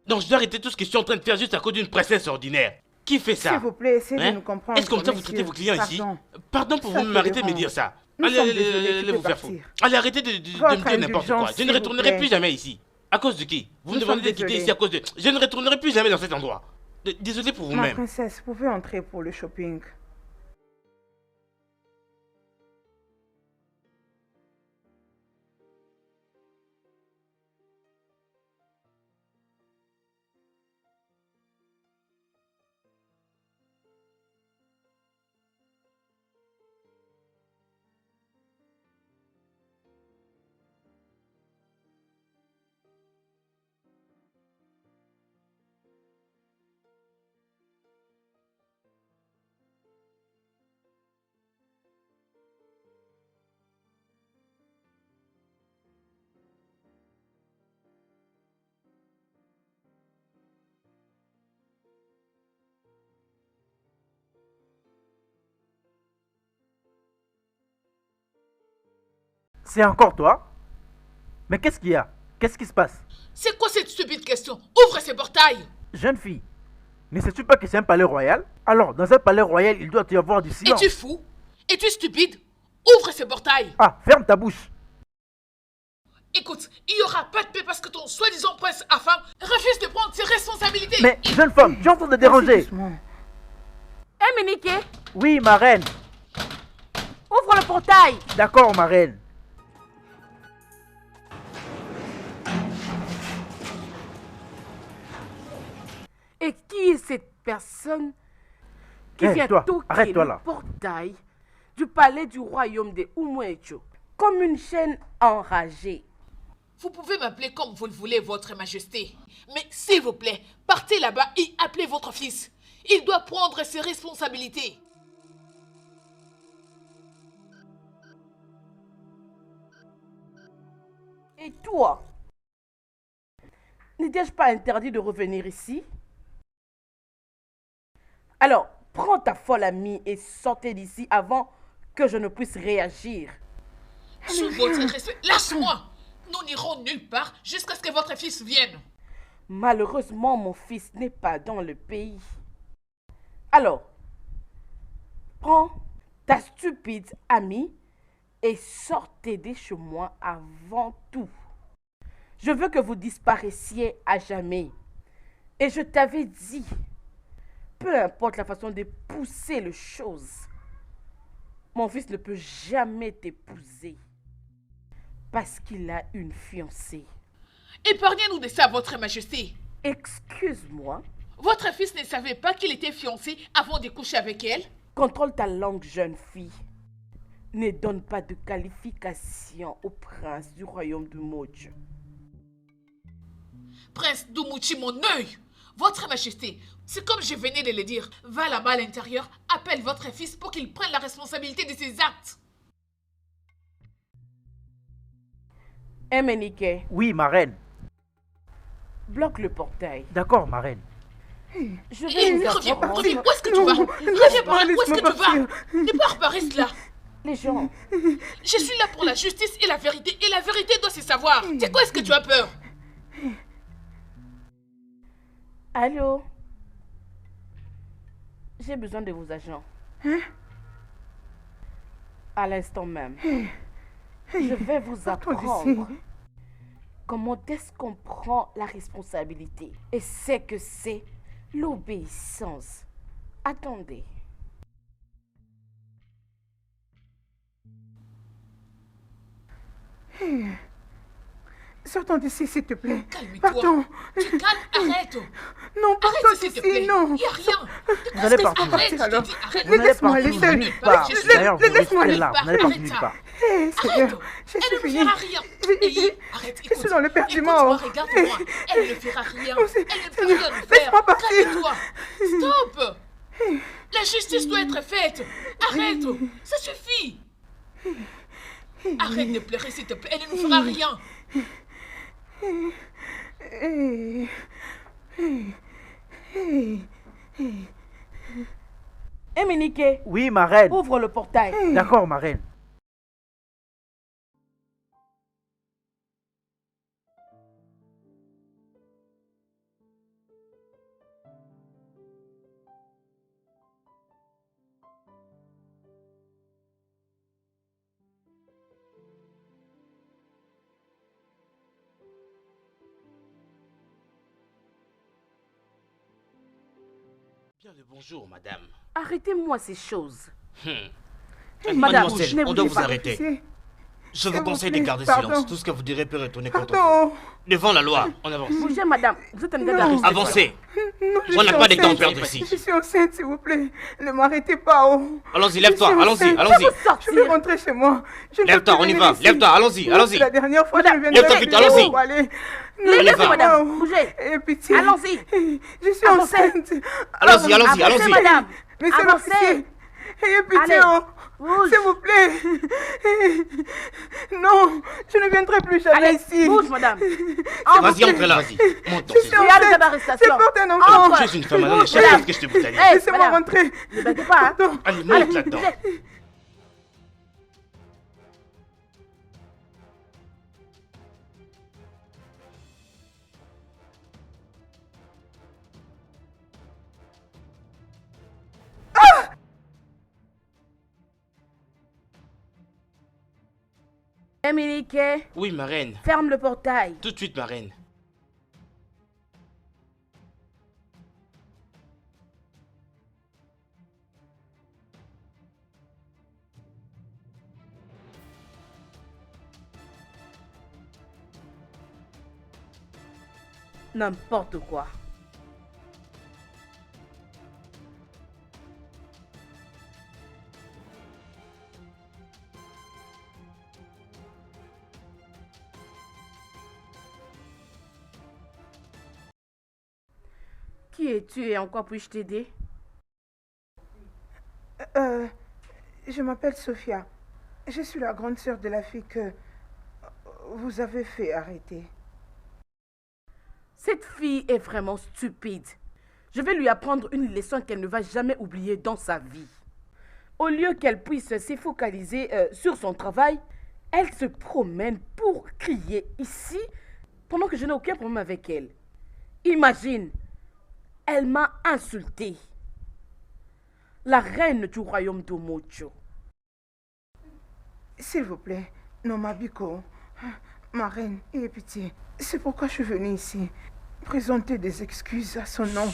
Donc je dois arrêter tout ce que je suis en train de faire juste à cause d'une princesse ordinaire. Qui fait ça? S'il vous plaît, essayez Hein? de nous comprendre. Est-ce comme ça vous monsieur. traitez vos clients ici? Pardon. Pardon pour Ça vous te m'arrêter de me dérange. dire ça. Nous Allez, sommes allez, désolés, tu allez peux vous faire foutre. partir. Allez, arrêtez de me Votre dire n'importe indulgence, quoi. Je s'il ne vous retournerai plaît. plus jamais ici. À cause de qui? Vous me Nous demandez de sommes quitter désolés. ici à cause de... Je ne retournerai plus jamais dans cet endroit. Désolé pour Ma vous-même. princesse, vous pouvez entrer pour le shopping. C'est encore toi? Mais qu'est-ce qu'il y a? Qu'est-ce qui se passe? C'est quoi cette stupide question? Ouvre ces portails! Jeune fille, ne sais-tu pas que c'est un palais royal? Alors, dans un palais royal, il doit y avoir du silence. Es-tu fou? Es-tu stupide? Ouvre ces portails! Ah, ferme ta bouche. Écoute, il n'y aura pas de paix parce que ton soi-disant prince affam refuse de prendre ses responsabilités. Mais, jeune femme, tu es en train de déranger. Doucement. Hé, Miniké, Oui, ma reine. ouvre le portail. D'accord, ma reine. Et qui est cette personne qui Hé, vient toi, toquer arrête-toi le là. portail du palais du royaume des Umwecho comme une chaîne enragée? Vous pouvez m'appeler comme vous le voulez, votre majesté. Mais s'il vous plaît, partez là-bas et appelez votre fils. Il doit prendre ses responsabilités. Et toi, n'étais-je pas interdit de revenir ici? Alors, prends ta folle amie et sortez d'ici avant que je ne puisse réagir. Sous votre respect, lâche-moi. Nous n'irons nulle part jusqu'à ce que votre fils vienne. Malheureusement, mon fils n'est pas dans le pays. Alors, prends ta stupide amie et sortez de chez moi avant tout. Je veux que vous disparaissiez à jamais. Et je t'avais dit, peu importe la façon de pousser les choses, mon fils ne peut jamais t'épouser parce qu'il a une fiancée. Épargnez-nous de ça, votre majesté. Excuse-moi, Votre fils ne savait pas qu'il était fiancé avant de coucher avec elle? contrôle ta langue, jeune fille. Ne donne pas de qualification au prince du royaume de Mojo. Prince Dumuchi, mon œil! Votre majesté, c'est comme je venais de le dire. Va là-bas à l'intérieur, appelle votre fils pour qu'il prenne la responsabilité de ses actes. Emenike, Oui, ma reine. bloque le portail. D'accord, ma reine. Je vais vous Reviens, apprendre. reviens, où est-ce que tu vas? Reviens par là, où est-ce que tu vas? Ne pars pas, reste là. Les gens, Je suis là pour la justice et la vérité doit se savoir. C'est quoi est-ce que tu as peur? allô? J'ai besoin de vos agents. À l'instant même. Je vais vous apprendre comment est-ce qu'on prend la responsabilité. Et c'est que c'est l'obéissance. Attendez. Sortons d'ici, s'il te plaît. Calme-toi. Partons. Tu calmes, arrête. Non, Arrête, pardon, s'il te ici, plaît. non. Il n'y a rien. Vous allez partir. Arrête, je alors. te dis, arrête. Vous n'allez Laisse-moi partir aller seul. nulle part. Laisse- D'ailleurs, vous laisse-moi restez aller. là. Vous n'allez partir nulle Arrête part. Hé, Seigneur, Arrête. je Elle suis ne finie. fera rien. Et arrête, Je suis dans le perdument. Écoute-moi, regarde-moi. Elle ne fera rien. Oh, c'est- Elle ne peut Seigneur, rien nous faire. laisse-moi partir. Calme-toi. Stop. La justice doit être faite. Arrête. Ça suffit. Arrête de pleurer, s'il te plaît. Elle ne nous fera rien. Hé, hé, hé, hé. Éminique, Oui, ma reine. ouvre le portail. D'accord, ma reine. Bien le bonjour, madame. Arrêtez-moi ces choses. Madame, Madame, Mademoiselle, ne on doit bougez vous pas. arrêter. C'est- Je vous vous conseille plaît, de garder pardon. silence. Tout ce que vous direz peut retourner contre vous. Pardon. Devant la loi, on avance. Bougez, madame. Vous êtes en état Non. d'arrestation. Avancez. Non, je On n'a suis pas de temps à enceinte. perdre ici. Je suis enceinte, s'il vous plaît. Ne m'arrêtez pas, oh. Allons-y, lève-toi. Je suis Allons-y, enceinte. allons-y. Vous Je sortir. vais rentrer chez moi. Je ne peux Lève-toi, plus on y venir va. ici. Lève-toi, allons-y, Non, allons-y. c'est la dernière fois que je Madame, viendrai. lève-toi vite, Allez, allons-y. allez. On y Laissez, va. madame. Bougez. Ayez pitié. Allons-y. Je suis Avancez. enceinte. Allons-y, allons-y, Avancez, allons-y. madame. Mais c'est Avancez. l'officier. Ayez pitié, Allez. oh. Bouge. S'il vous plaît. Non, je ne viendrai plus jamais Allez, ici. bouge, madame. Vas-y, entre là, vas-y. Monte ton Je suis Tu as fils. l'état enceinte. d'arrestation. C'est porte un enfant. Entre. Je suis une femme, madame. Bouge, Chef, madame. qu'est-ce que je te brutalise. Hey, Laissez-moi madame. rentrer. Ne battez pas, hein. Pardon. Allez, monte là-dedans. Bougez. Éminique, Oui, ma reine. ferme le portail. Tout de suite, ma reine. N'importe quoi. Qui es-tu et en quoi puis-je t'aider? Je m'appelle Sophia. Je suis la grande sœur de la fille que vous avez fait arrêter. Cette fille est vraiment stupide. Je vais lui apprendre une leçon qu'elle ne va jamais oublier dans sa vie. Au lieu qu'elle puisse se focaliser sur son travail, elle se promène pour crier ici pendant que je n'ai aucun problème avec elle. Imagine, elle m'a insulté. La reine du royaume d'Omocho. S'il vous plaît, non, ma Biko, ma reine, ayez pitié. C'est pourquoi je suis venue ici. Présenter des excuses à son nom.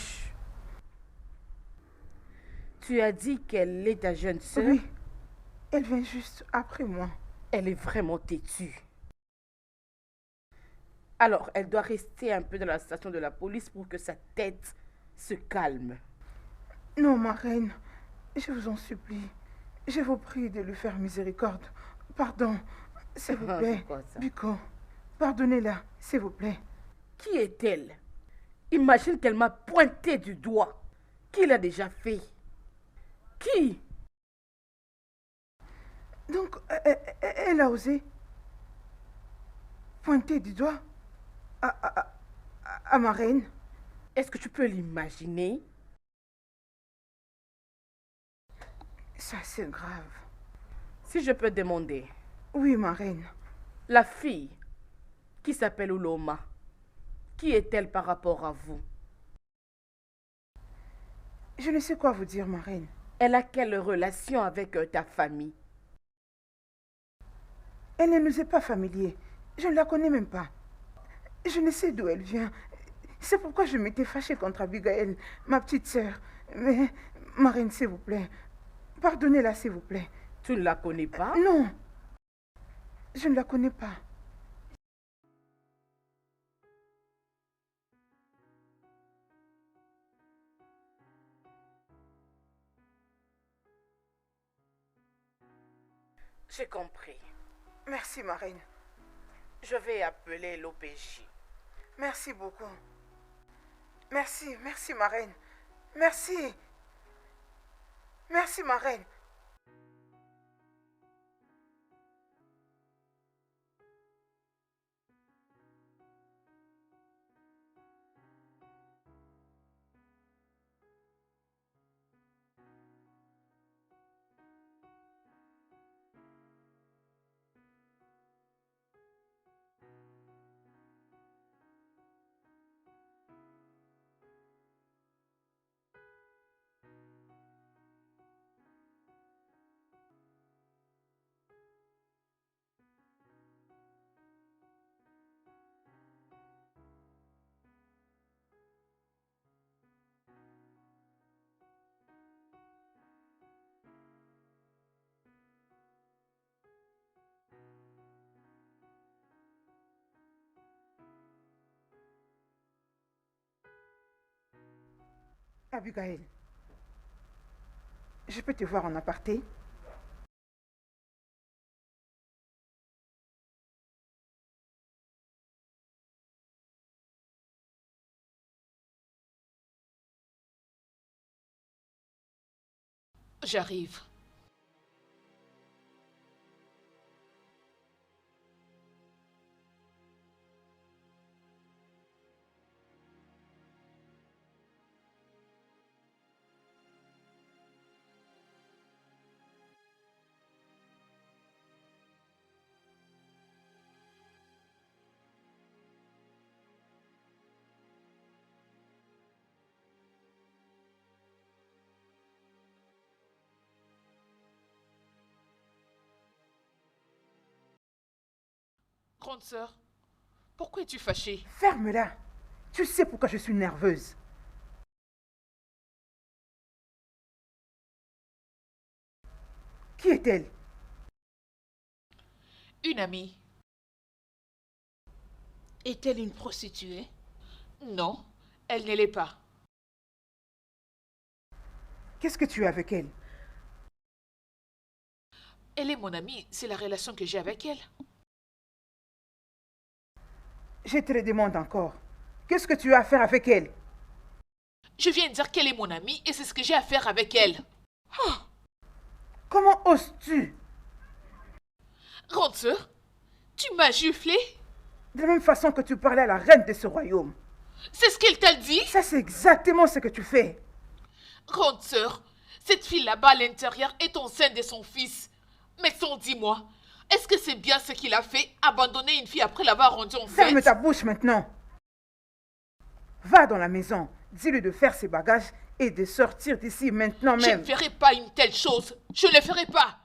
Tu as dit qu'elle est ta jeune sœur? Oui, elle vient juste après moi. Elle est vraiment têtue. Alors, elle doit rester un peu dans la station de la police pour que sa tête se calme. Non, ma reine, je vous en supplie. Je vous prie de lui faire miséricorde. Pardon, s'il vous plaît. C'est quoi ça? Biko, pardonnez-la, s'il vous plaît. Qui est-elle? Imagine qu'elle m'a pointé du doigt. Qui l'a déjà fait? Qui? Donc, elle a osé pointer du doigt à ma reine. Est-ce que tu peux l'imaginer? Ça, c'est grave. Si je peux demander, Oui, ma reine. la fille qui s'appelle Uloma, qui est-elle par rapport à vous? Je ne sais quoi vous dire, ma reine. Elle a quelle relation avec ta famille? Elle ne nous est pas familière. Je ne la connais même pas. Je ne sais d'où elle vient. C'est pourquoi je m'étais fâchée contre Abigail, ma petite sœur. Mais, ma reine, s'il vous plaît, pardonnez-la, s'il vous plaît. Tu ne la connais pas? Non, je ne la connais pas. J'ai compris. Merci, ma reine. Je vais appeler l'OPJ. Merci beaucoup. Merci, merci, ma reine. Merci. Merci, ma reine. Abigail, je peux te voir en aparté? J'arrive. Grande sœur, pourquoi es-tu fâchée? Ferme-la. Tu sais pourquoi je suis nerveuse. Qui est-elle? Une amie. Est-elle une prostituée? Non, elle ne l'est pas. Qu'est-ce que tu as avec elle? Elle est mon amie, c'est la relation que j'ai avec elle. Je te le demande encore. Qu'est-ce que tu as à faire avec elle? Je viens de dire qu'elle est mon amie et c'est ce que j'ai à faire avec elle. Comment oses-tu? Grande sœur, tu m'as giflé? De la même façon que tu parlais à la reine de ce royaume. C'est ce qu'elle t'a dit? Ça, c'est exactement ce que tu fais. Grande sœur, cette fille là-bas à l'intérieur est enceinte de son fils. Mais son, dis-moi, est-ce que c'est bien ce qu'il a fait, abandonner une fille après l'avoir rendue enceinte? Ferme ta bouche maintenant. Va dans la maison. Dis-lui de faire ses bagages et de sortir d'ici maintenant Je même. ne ferai pas une telle chose. Je ne le ferai pas.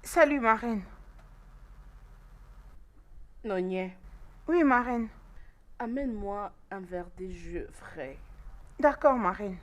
Salut, ma reine. Nonye, Oui, ma reine. amène-moi un verre de jus frais. D'accord, ma reine.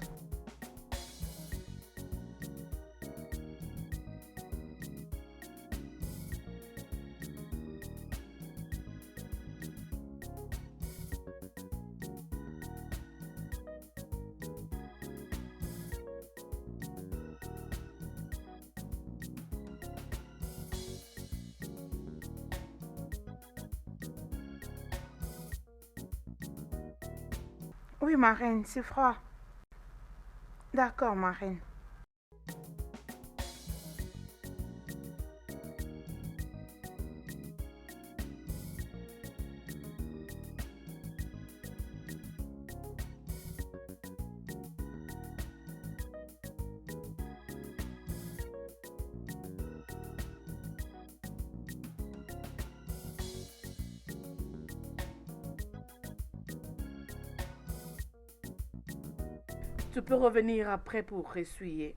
Oui, ma reine, c'est froid. D'accord, ma reine. Tu peux revenir après pour essuyer.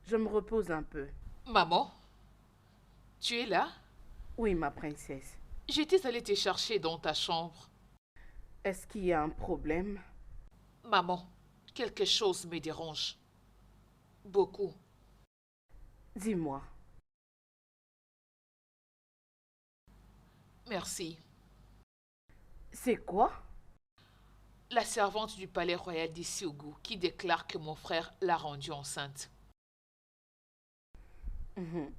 Je me repose un peu. Maman, tu es là? Oui, ma princesse. J'étais allée te chercher dans ta chambre. Est-ce qu'il y a un problème? Maman, quelque chose me dérange. Beaucoup. Dis-moi. Merci. C'est quoi? La servante du palais royal d'Issiougou qui déclare que mon frère l'a rendue enceinte. Mhm.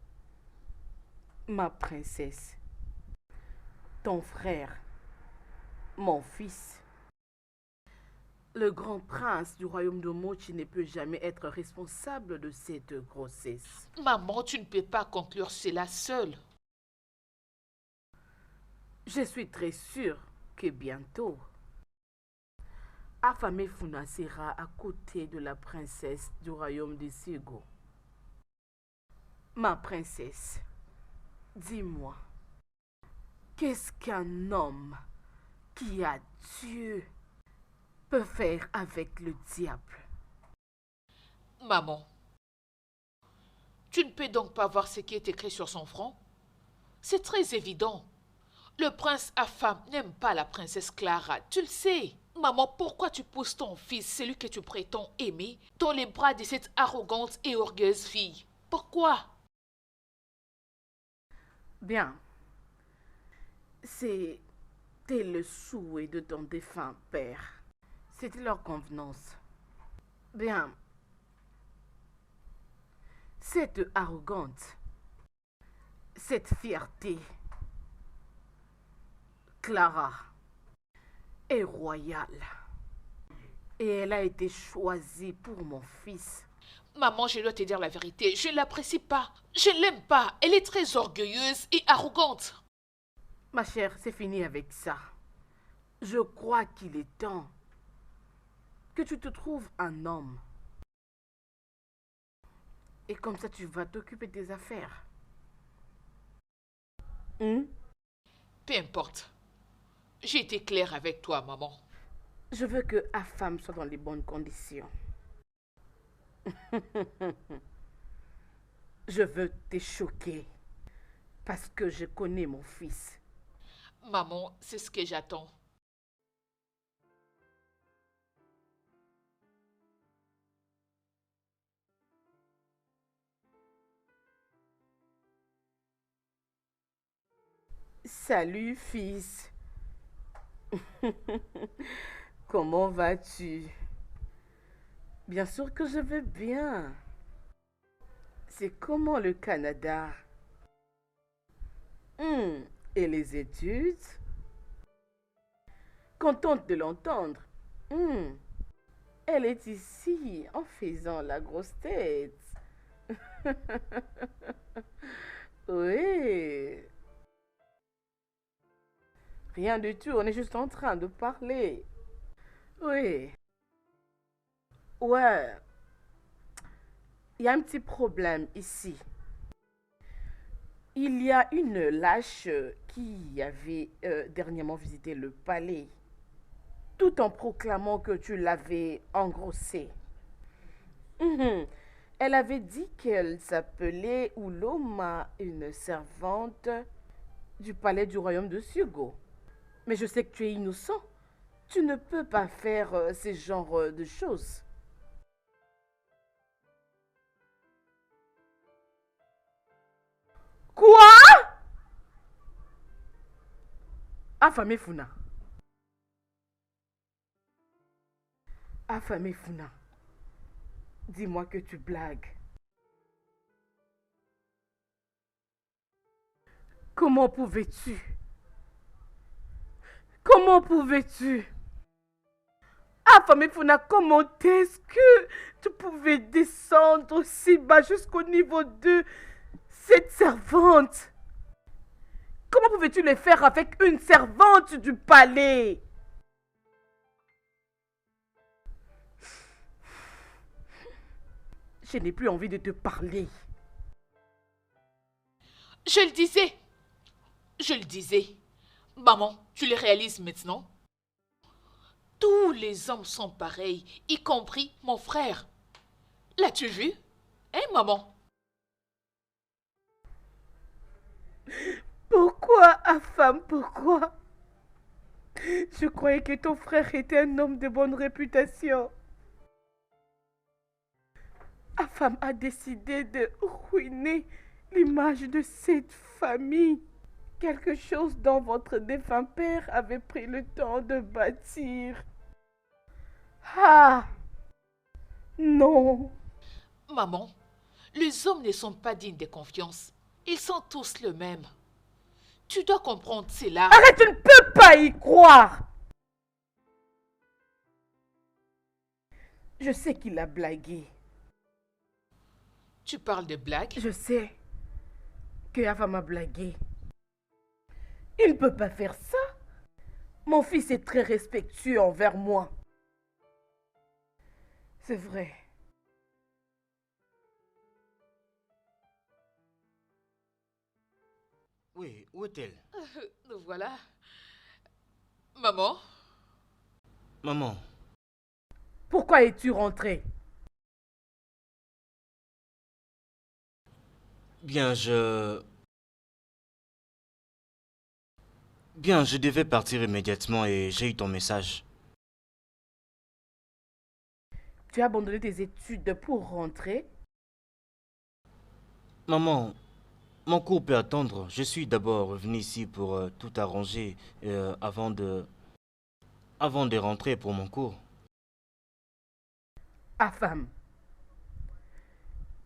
Ma princesse. Ton frère. Mon fils. Le grand prince du royaume de Mochi ne peut jamais être responsable de cette grossesse. Maman, tu ne peux pas conclure cela seule. Je suis très sûre que bientôt, Afame Funa sera à côté de la princesse du royaume de Sego. Ma princesse, dis-moi, qu'est-ce qu'un homme qui a Dieu peut faire avec le diable? Maman, tu ne peux donc pas voir ce qui est écrit sur son front? C'est très évident. Le prince Afam n'aime pas la princesse Clara, tu le sais. Maman, pourquoi tu pousses ton fils, celui que tu prétends aimer, dans les bras de cette arrogante et orgueilleuse fille? Pourquoi? Bien, c'était le souhait de ton défunt père. C'était leur convenance. Bien, cette arrogante, cette fierté, Clara est royale. Et elle a été choisie pour mon fils. Maman, je dois te dire la vérité, je ne l'apprécie pas. Je ne l'aime pas. Elle est très orgueilleuse et arrogante. Ma chère, c'est fini avec ça. Je crois qu'il est temps que tu te trouves un homme. Et comme ça, tu vas t'occuper des affaires. Peu importe. J'ai été claire avec toi, maman. Je veux que Afam soit dans les bonnes conditions. Je veux te choquer parce que je connais mon fils. Maman, c'est ce que j'attends. Salut, fils. Comment vas-tu? Bien sûr que je vais bien. C'est comment le Canada? Et les études? Contente de l'entendre. Elle est ici en faisant la grosse tête. Oui. Rien du tout, on est juste en train de parler. Oui. Ouais. Il y a un petit problème ici. Il y a une lâche qui avait dernièrement visité le palais, tout en proclamant que tu l'avais engrossée. Elle avait dit qu'elle s'appelait Uloma, une servante du palais du royaume de Sugo. Mais je sais que tu es innocent. Tu ne peux pas faire ce genre de choses. Quoi? Afame Funa. Afame Funa. Dis-moi que tu blagues. Comment pouvais-tu? Comment pouvais-tu? Ah, Femme Funa, comment est-ce que tu pouvais descendre aussi bas jusqu'au niveau de cette servante? Comment pouvais-tu le faire avec une servante du palais? Je n'ai plus envie de te parler. Je le disais. Je le disais. Maman, tu le réalises maintenant? Tous les hommes sont pareils, y compris mon frère. L'as-tu vu? Hein, maman? Pourquoi, Afam, pourquoi? Je croyais que ton frère était un homme de bonne réputation. Afam a décidé de ruiner l'image de cette famille. Quelque chose dont votre défunt père avait pris le temps de bâtir. Ah! Non! Maman, les hommes ne sont pas dignes de confiance. Ils sont tous le même. Tu dois comprendre cela. Arrête, tu ne peux pas y croire! Je sais qu'il a blagué. Tu parles de blagues? Je sais que Ava m'a blagué. Il ne peut pas faire ça. Mon fils est très respectueux envers moi. C'est vrai. Oui, où est-elle? Nous voilà. Maman? Maman, Pourquoi es-tu rentré? bien, Bien, je devais partir immédiatement et j'ai eu ton message. Tu as abandonné tes études pour rentrer? Maman, mon cours peut attendre. Je suis d'abord revenu ici pour tout arranger avant de rentrer pour mon cours. Afam,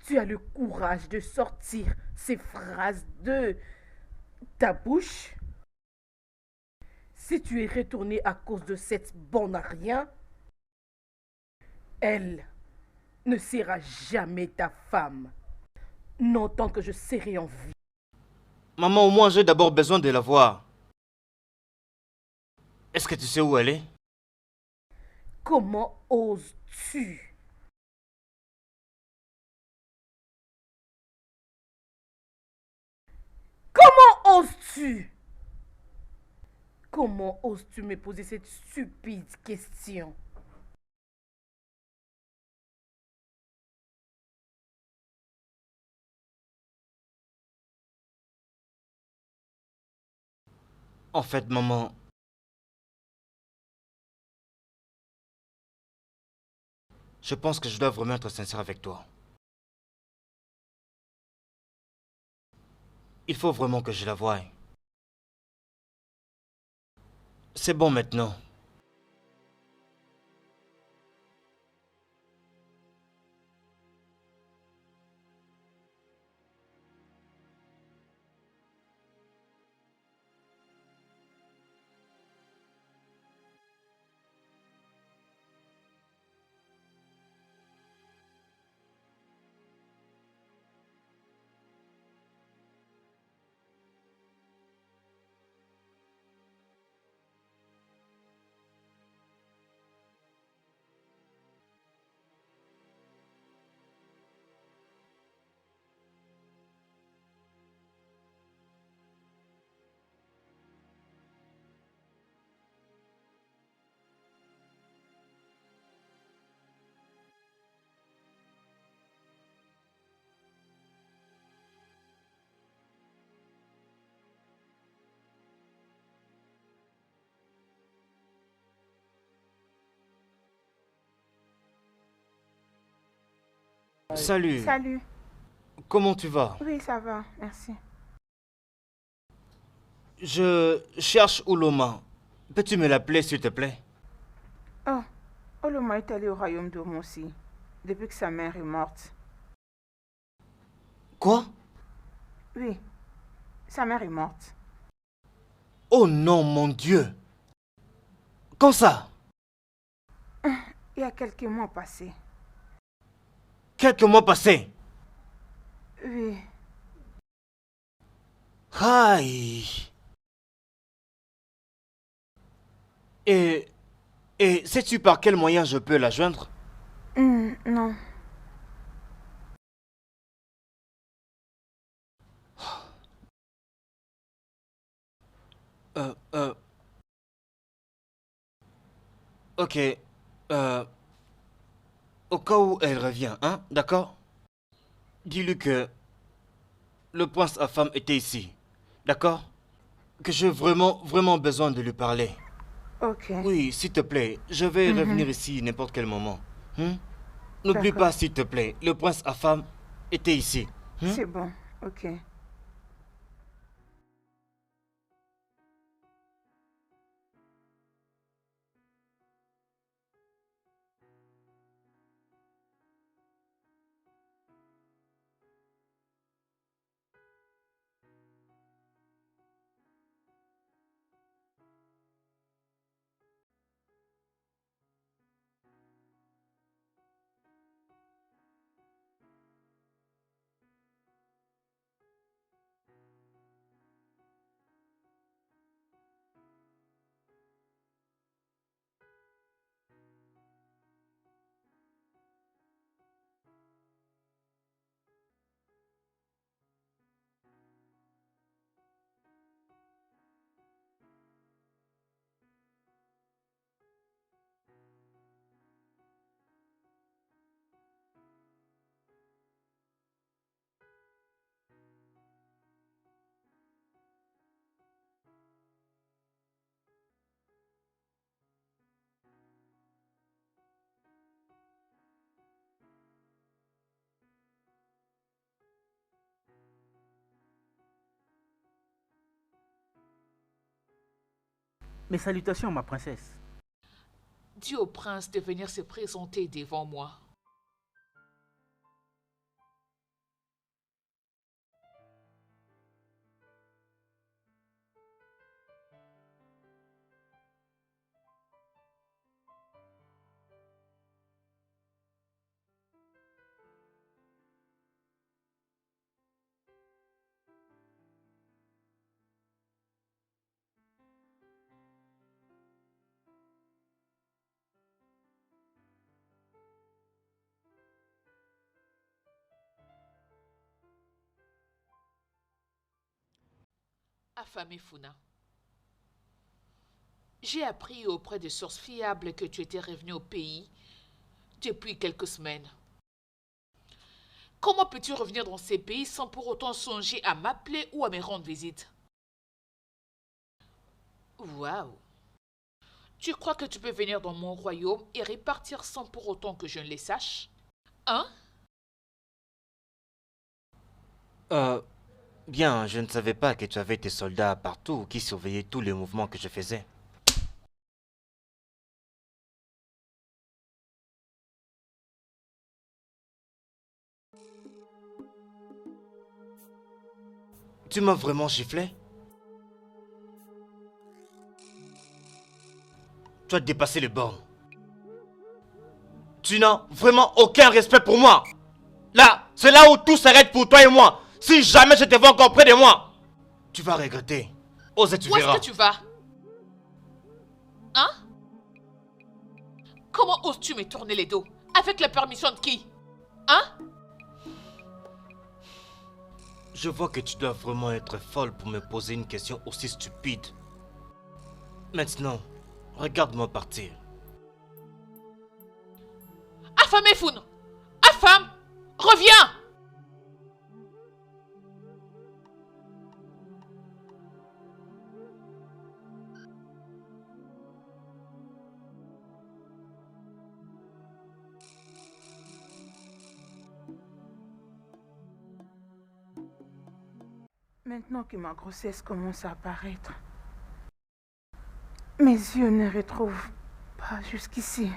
tu as le courage de sortir ces phrases de ta bouche? Si tu es retourné à cause de cette bonne à rien, elle ne sera jamais ta femme, non tant que je serai en vie. Maman, au moins j'ai d'abord besoin de la voir. Est-ce que tu sais où elle est? Comment oses-tu? Comment oses-tu? Comment oses-tu me poser cette stupide question? En fait, maman, je pense que je dois vraiment être sincère avec toi. Il faut vraiment que je la voie. C'est bon maintenant. Salut, Salut. comment tu vas? Oui, ça va, merci. Je cherche Ouloma. Peux-tu me l'appeler s'il te plaît? Oh, Oloma est allé au royaume d'Omo aussi, depuis que sa mère est morte. Quoi? Oui, sa mère est morte. Oh non, mon Dieu! Comme ça? il y a quelques mois passés. Quelques mois passés. Oui. Aïe. Et sais-tu par quel moyen je peux la joindre? Non. Euh, euh, ok. Au cas où elle revient, hein, d'accord? Dis-lui que le prince Afam était ici, d'accord? Que j'ai vraiment, vraiment besoin de lui parler. Ok. Oui, s'il te plaît, je vais revenir ici n'importe quel moment. Hein? N'oublie D'accord. pas, s'il te plaît, le prince Afam était ici. Hein? C'est bon. Ok. Mes salutations, ma princesse. Dis au prince de venir se présenter devant moi. Affamé Funa. J'ai appris auprès de sources fiables que tu étais revenu au pays depuis quelques semaines. Comment peux-tu revenir dans ces pays sans pour autant songer à m'appeler ou à me rendre visite? Waouh! Tu crois que tu peux venir dans mon royaume et repartir sans pour autant que je ne le sache? Hein? Bien, je ne savais pas que tu avais tes soldats partout qui surveillaient tous les mouvements que je faisais. Tu m'as vraiment giflé? Tu as dépassé les bornes. Tu n'as vraiment aucun respect pour moi. Là, c'est là où tout s'arrête pour toi et moi. Si jamais je te vois encore près de moi, tu vas regretter. Ose et tu Où est-ce verras. que tu vas? Hein? Comment oses-tu me tourner les dos? Avec la permission de qui? Hein? Je vois que tu dois vraiment être folle pour me poser une question aussi stupide. Maintenant, regarde-moi partir. Affamé Foun! Affam! Reviens! Maintenant que ma grossesse commence à apparaître, mes yeux ne retrouvent pas jusqu'ici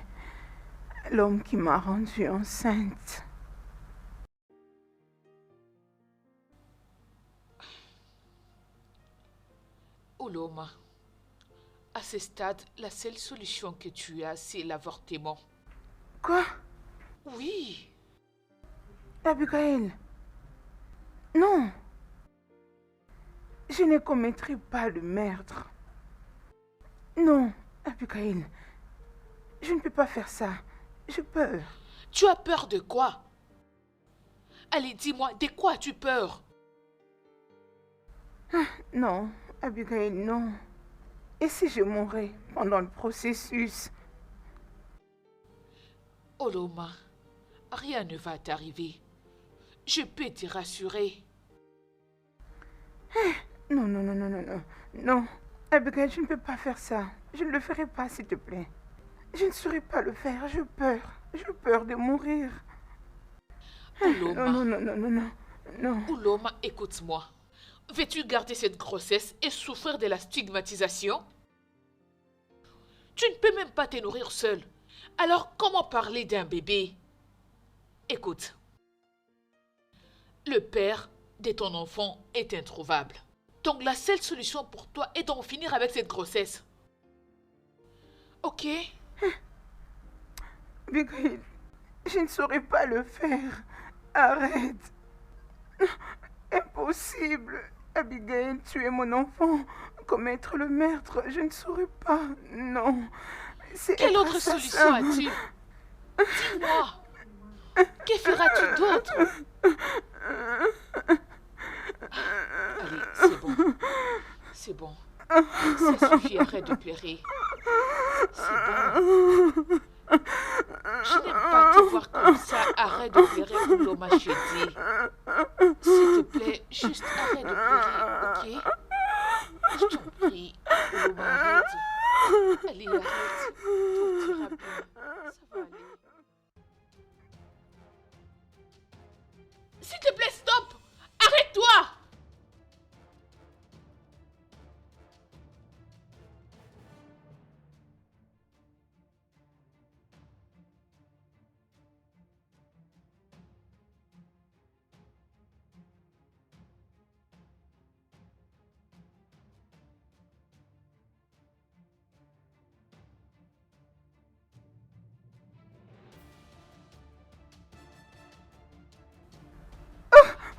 l'homme qui m'a rendue enceinte. Ouloma, à ce stade, la seule solution que tu as, c'est l'avortement. Quoi? Oui. Abigail, non. Je ne commettrai pas le meurtre. Non, Abigail, je ne peux pas faire ça. J'ai peur. Tu as peur de quoi? Allez, dis-moi, de quoi as-tu peur? Non, Abigail, non. Et si je mourais pendant le processus? Oloma, rien ne va t'arriver. Je peux te rassurer. Non, non, non, non, non, non. Non, Abigail, je ne peux pas faire ça. Je ne le ferai pas, s'il te plaît. Je ne saurais pas le faire. J'ai peur. J'ai peur de mourir. Oloma, Non, non, non, non, non, non. Oloma, écoute-moi. Veux-tu garder cette grossesse et souffrir de la stigmatisation? Tu ne peux même pas te nourrir seul. Alors comment parler d'un bébé? Écoute. Le père de ton enfant est introuvable. Donc la seule solution pour toi est d'en finir avec cette grossesse. Ok? Abigail, je ne saurais pas le faire. Arrête. Impossible. Abigail, tuer mon enfant, commettre le meurtre, je ne saurais pas. Non. C'est Quelle être autre assassin. solution as-tu? Dis-moi. Que feras-tu d'autre? Allez, c'est bon. C'est bon. Ça suffit, arrête de pleurer. C'est bon. Je n'aime pas te voir comme ça. Arrête de pleurer, Ouloma Chédé. S'il te plaît, juste arrête de pleurer, ok? Je t'en prie, Ouloma, arrête. Allez, arrête. Tout ira bien. Ça va aller. S'il te plaît, stop! Arrête-toi!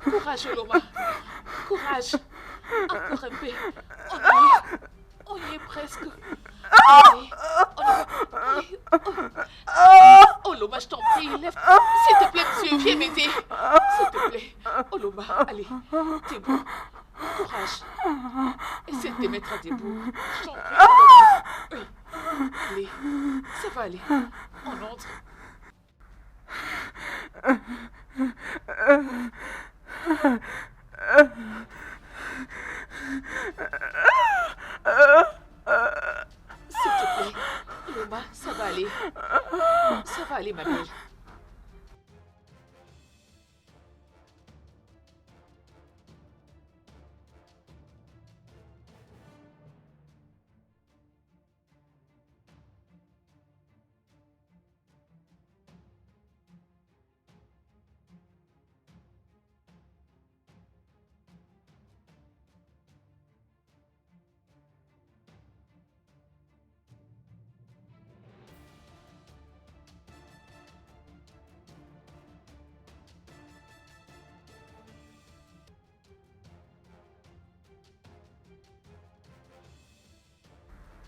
Courage, Oloma. Courage. Encore un peu. On y est presque. Allez, Oloma, je t'en prie, lève. S'il te plaît, monsieur, viens m'aider. S'il te plaît. Oloma, allez. T'es bon. Courage. Essaie de te mettre debout. Je t'en prie, Oloma. Oui. Allez. Ça va aller. On entre. S'il te plaît, Oloma, ça va aller. Ça va aller, ma belle.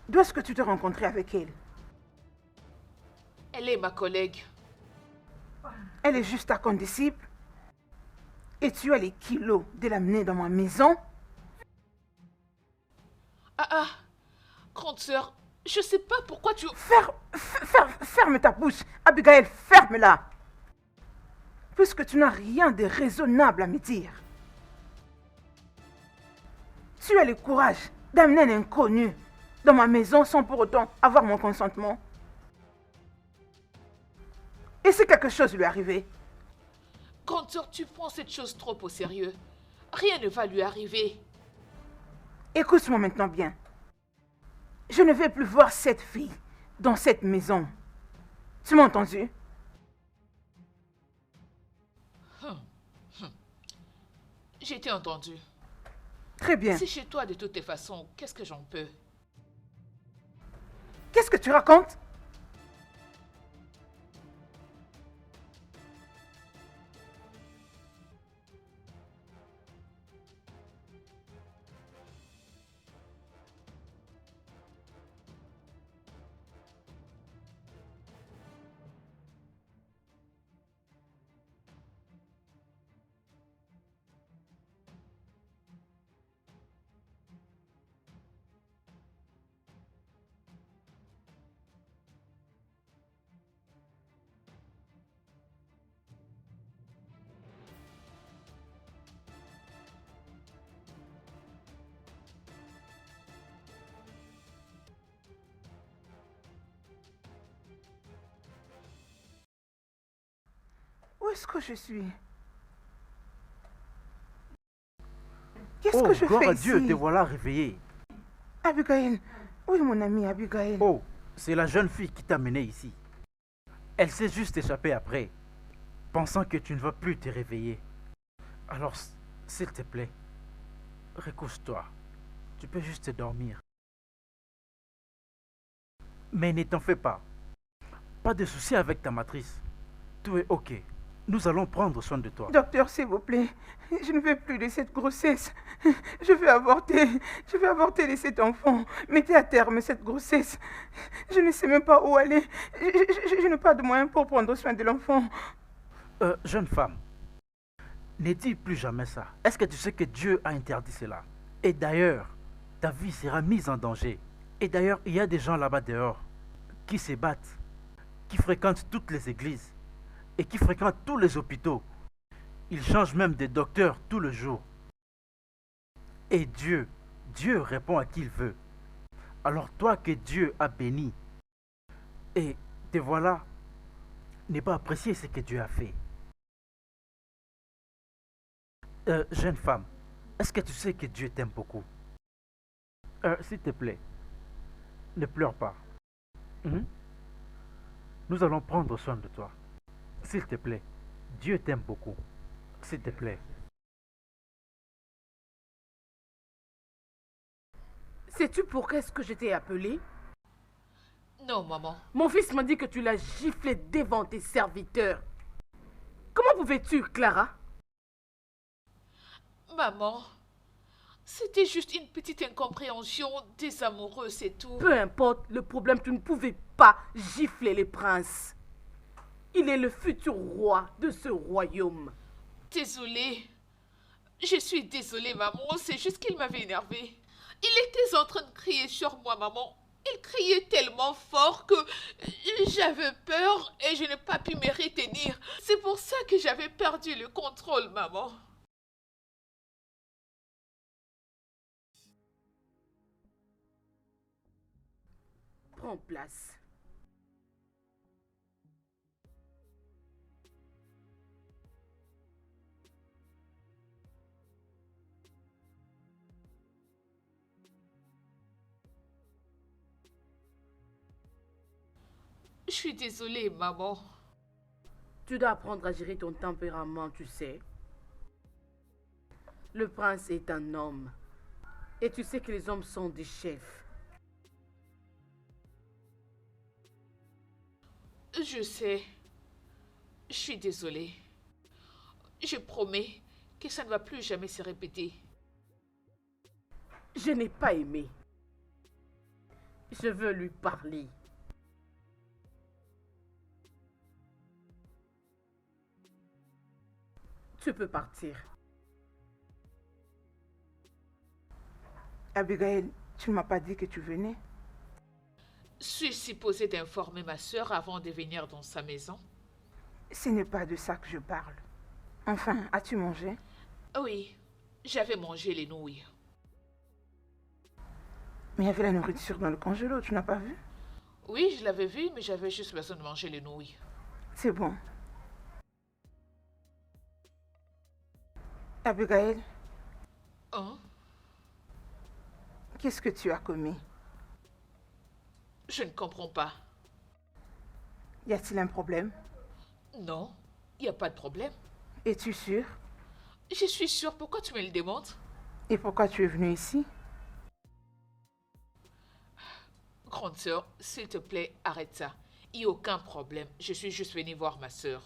D'où est-ce que tu t'es rencontré avec elle? Elle est ma collègue. Elle est juste ta condisciple? Et tu as les kilos de l'amener dans ma maison? Ah, grande sœur, je sais pas pourquoi tu... Ferme ta bouche. Abigail, ferme-la. Puisque tu n'as rien de raisonnable à me dire. Tu as le courage d'amener un inconnu dans ma maison sans pour autant avoir mon consentement. Et si quelque chose lui est arrivé? Grande sœur, tu prends cette chose trop au sérieux. Rien ne va lui arriver. Écoute-moi maintenant bien. Je ne vais plus voir cette fille dans cette maison. Tu m'as entendu? J'ai été entendu. Très bien. C'est chez toi de toutes les façons. Qu'est-ce que j'en peux? Qu'est-ce que tu racontes? est-ce que je suis? Qu'est-ce que je gloire fais à Dieu, ici? te voilà réveillé. Abigail, oui mon ami Abigail. Oh, c'est la jeune fille qui t'a mené ici. Elle s'est juste échappée après, pensant que tu ne vas plus te réveiller. Alors, s'il te plaît, recouche-toi. Tu peux juste dormir. Mais ne t'en fais pas. Pas de soucis avec ta matrice. Tout est ok. Nous allons prendre soin de toi. Docteur, s'il vous plaît, je ne veux plus de cette grossesse. Je veux avorter. Je veux avorter de cet enfant. Mettez à terme cette grossesse. Je ne sais même pas où aller. Je n'ai pas de moyens pour prendre soin de l'enfant. Jeune femme, ne dis plus jamais ça. Est-ce que tu sais que Dieu a interdit cela? Et d'ailleurs, ta vie sera mise en danger. Et d'ailleurs, il y a des gens là-bas dehors qui se battent, qui fréquentent toutes les églises et qui fréquentent tous les hôpitaux. Ils changent même de docteur tout le jour. Et Dieu répond à qui il veut. Alors toi que Dieu a béni, et te voilà, ne pas apprécier ce que Dieu a fait. Jeune femme, est-ce que tu sais que Dieu t'aime beaucoup? S'il te plaît, ne pleure pas. Nous allons prendre soin de toi. S'il te plaît, Dieu t'aime beaucoup. S'il te plaît. Sais-tu pourquoi est-ce que je t'ai appelé? Non, maman. Mon fils m'a dit que tu l'as giflé devant tes serviteurs. Comment pouvais-tu, Clara? Maman, c'était juste une petite incompréhension des amoureux, c'est tout. Peu importe le problème, tu ne pouvais pas gifler le prince. Il est le futur roi de ce royaume. Désolée. Je suis désolée, maman. C'est juste qu'il m'avait énervée. Il était en train de crier sur moi, maman. Il criait tellement fort que j'avais peur et je n'ai pas pu me retenir. C'est pour ça que j'avais perdu le contrôle, maman. Prends place. Je suis désolée, maman. Tu dois apprendre à gérer ton tempérament, tu sais. Le prince est un homme. Et tu sais que les hommes sont des chefs. Je sais. Je suis désolée. Je promets que ça ne va plus jamais se répéter. Je n'ai pas aimé. Je veux lui parler. Tu peux partir. Abigail, tu ne m'as pas dit que tu venais? Suis-je supposée d'informer ma sœur avant de venir dans sa maison? Ce n'est pas de ça que je parle. Enfin, as-tu mangé? Oui, j'avais mangé les nouilles. Mais il y avait la nourriture dans le congélo, tu n'as pas vu? Oui, je l'avais vu, mais j'avais juste besoin de manger les nouilles. C'est bon. Abigail, Hein? qu'est-ce que tu as commis? Je ne comprends pas. Y a-t-il un problème? Non, il n'y a pas de problème. Es-tu sûre? Je suis sûre. Pourquoi tu me le demandes? Et pourquoi tu es venue ici? Grande sœur, s'il te plaît, arrête ça. Il n'y a aucun problème. Je suis juste venue voir ma sœur.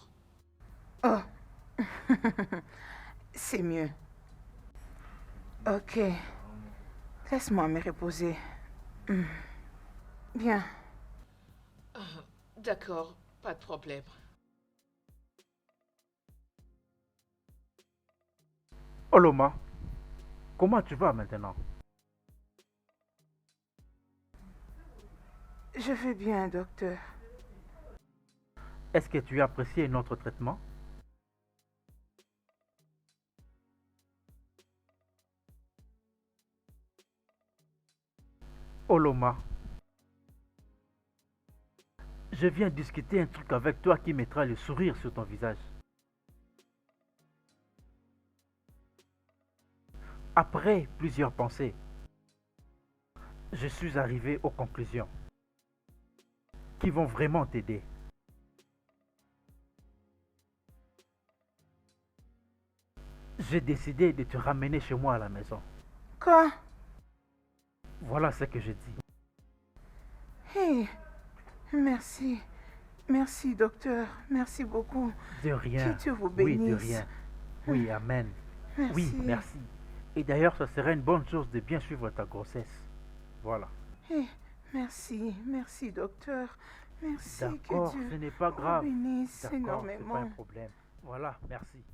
Oh, c'est mieux. Ok, laisse-moi me reposer. Bien. D'accord, pas de problème. Oloma, comment tu vas maintenant? Je vais bien, docteur. Est-ce que tu as apprécié notre traitement? Oloma, je viens discuter un truc avec toi qui mettra le sourire sur ton visage. Après plusieurs pensées, je suis arrivé aux conclusions qui vont vraiment t'aider. J'ai décidé de te ramener chez moi à la maison. Quoi? Voilà ce que je dis. Hey, merci. Merci, docteur. Merci beaucoup. De rien. Que Dieu vous Oui, bénisse. de rien. Oui, amen. Merci. Oui, merci. Et d'ailleurs, ce serait une bonne chose de bien suivre ta grossesse. Voilà. Hey, merci. Merci, docteur. Merci. D'accord, Que Dieu ce n'est pas vous grave. bénisse D'accord, c'est pas un énormément. problème. Voilà, merci.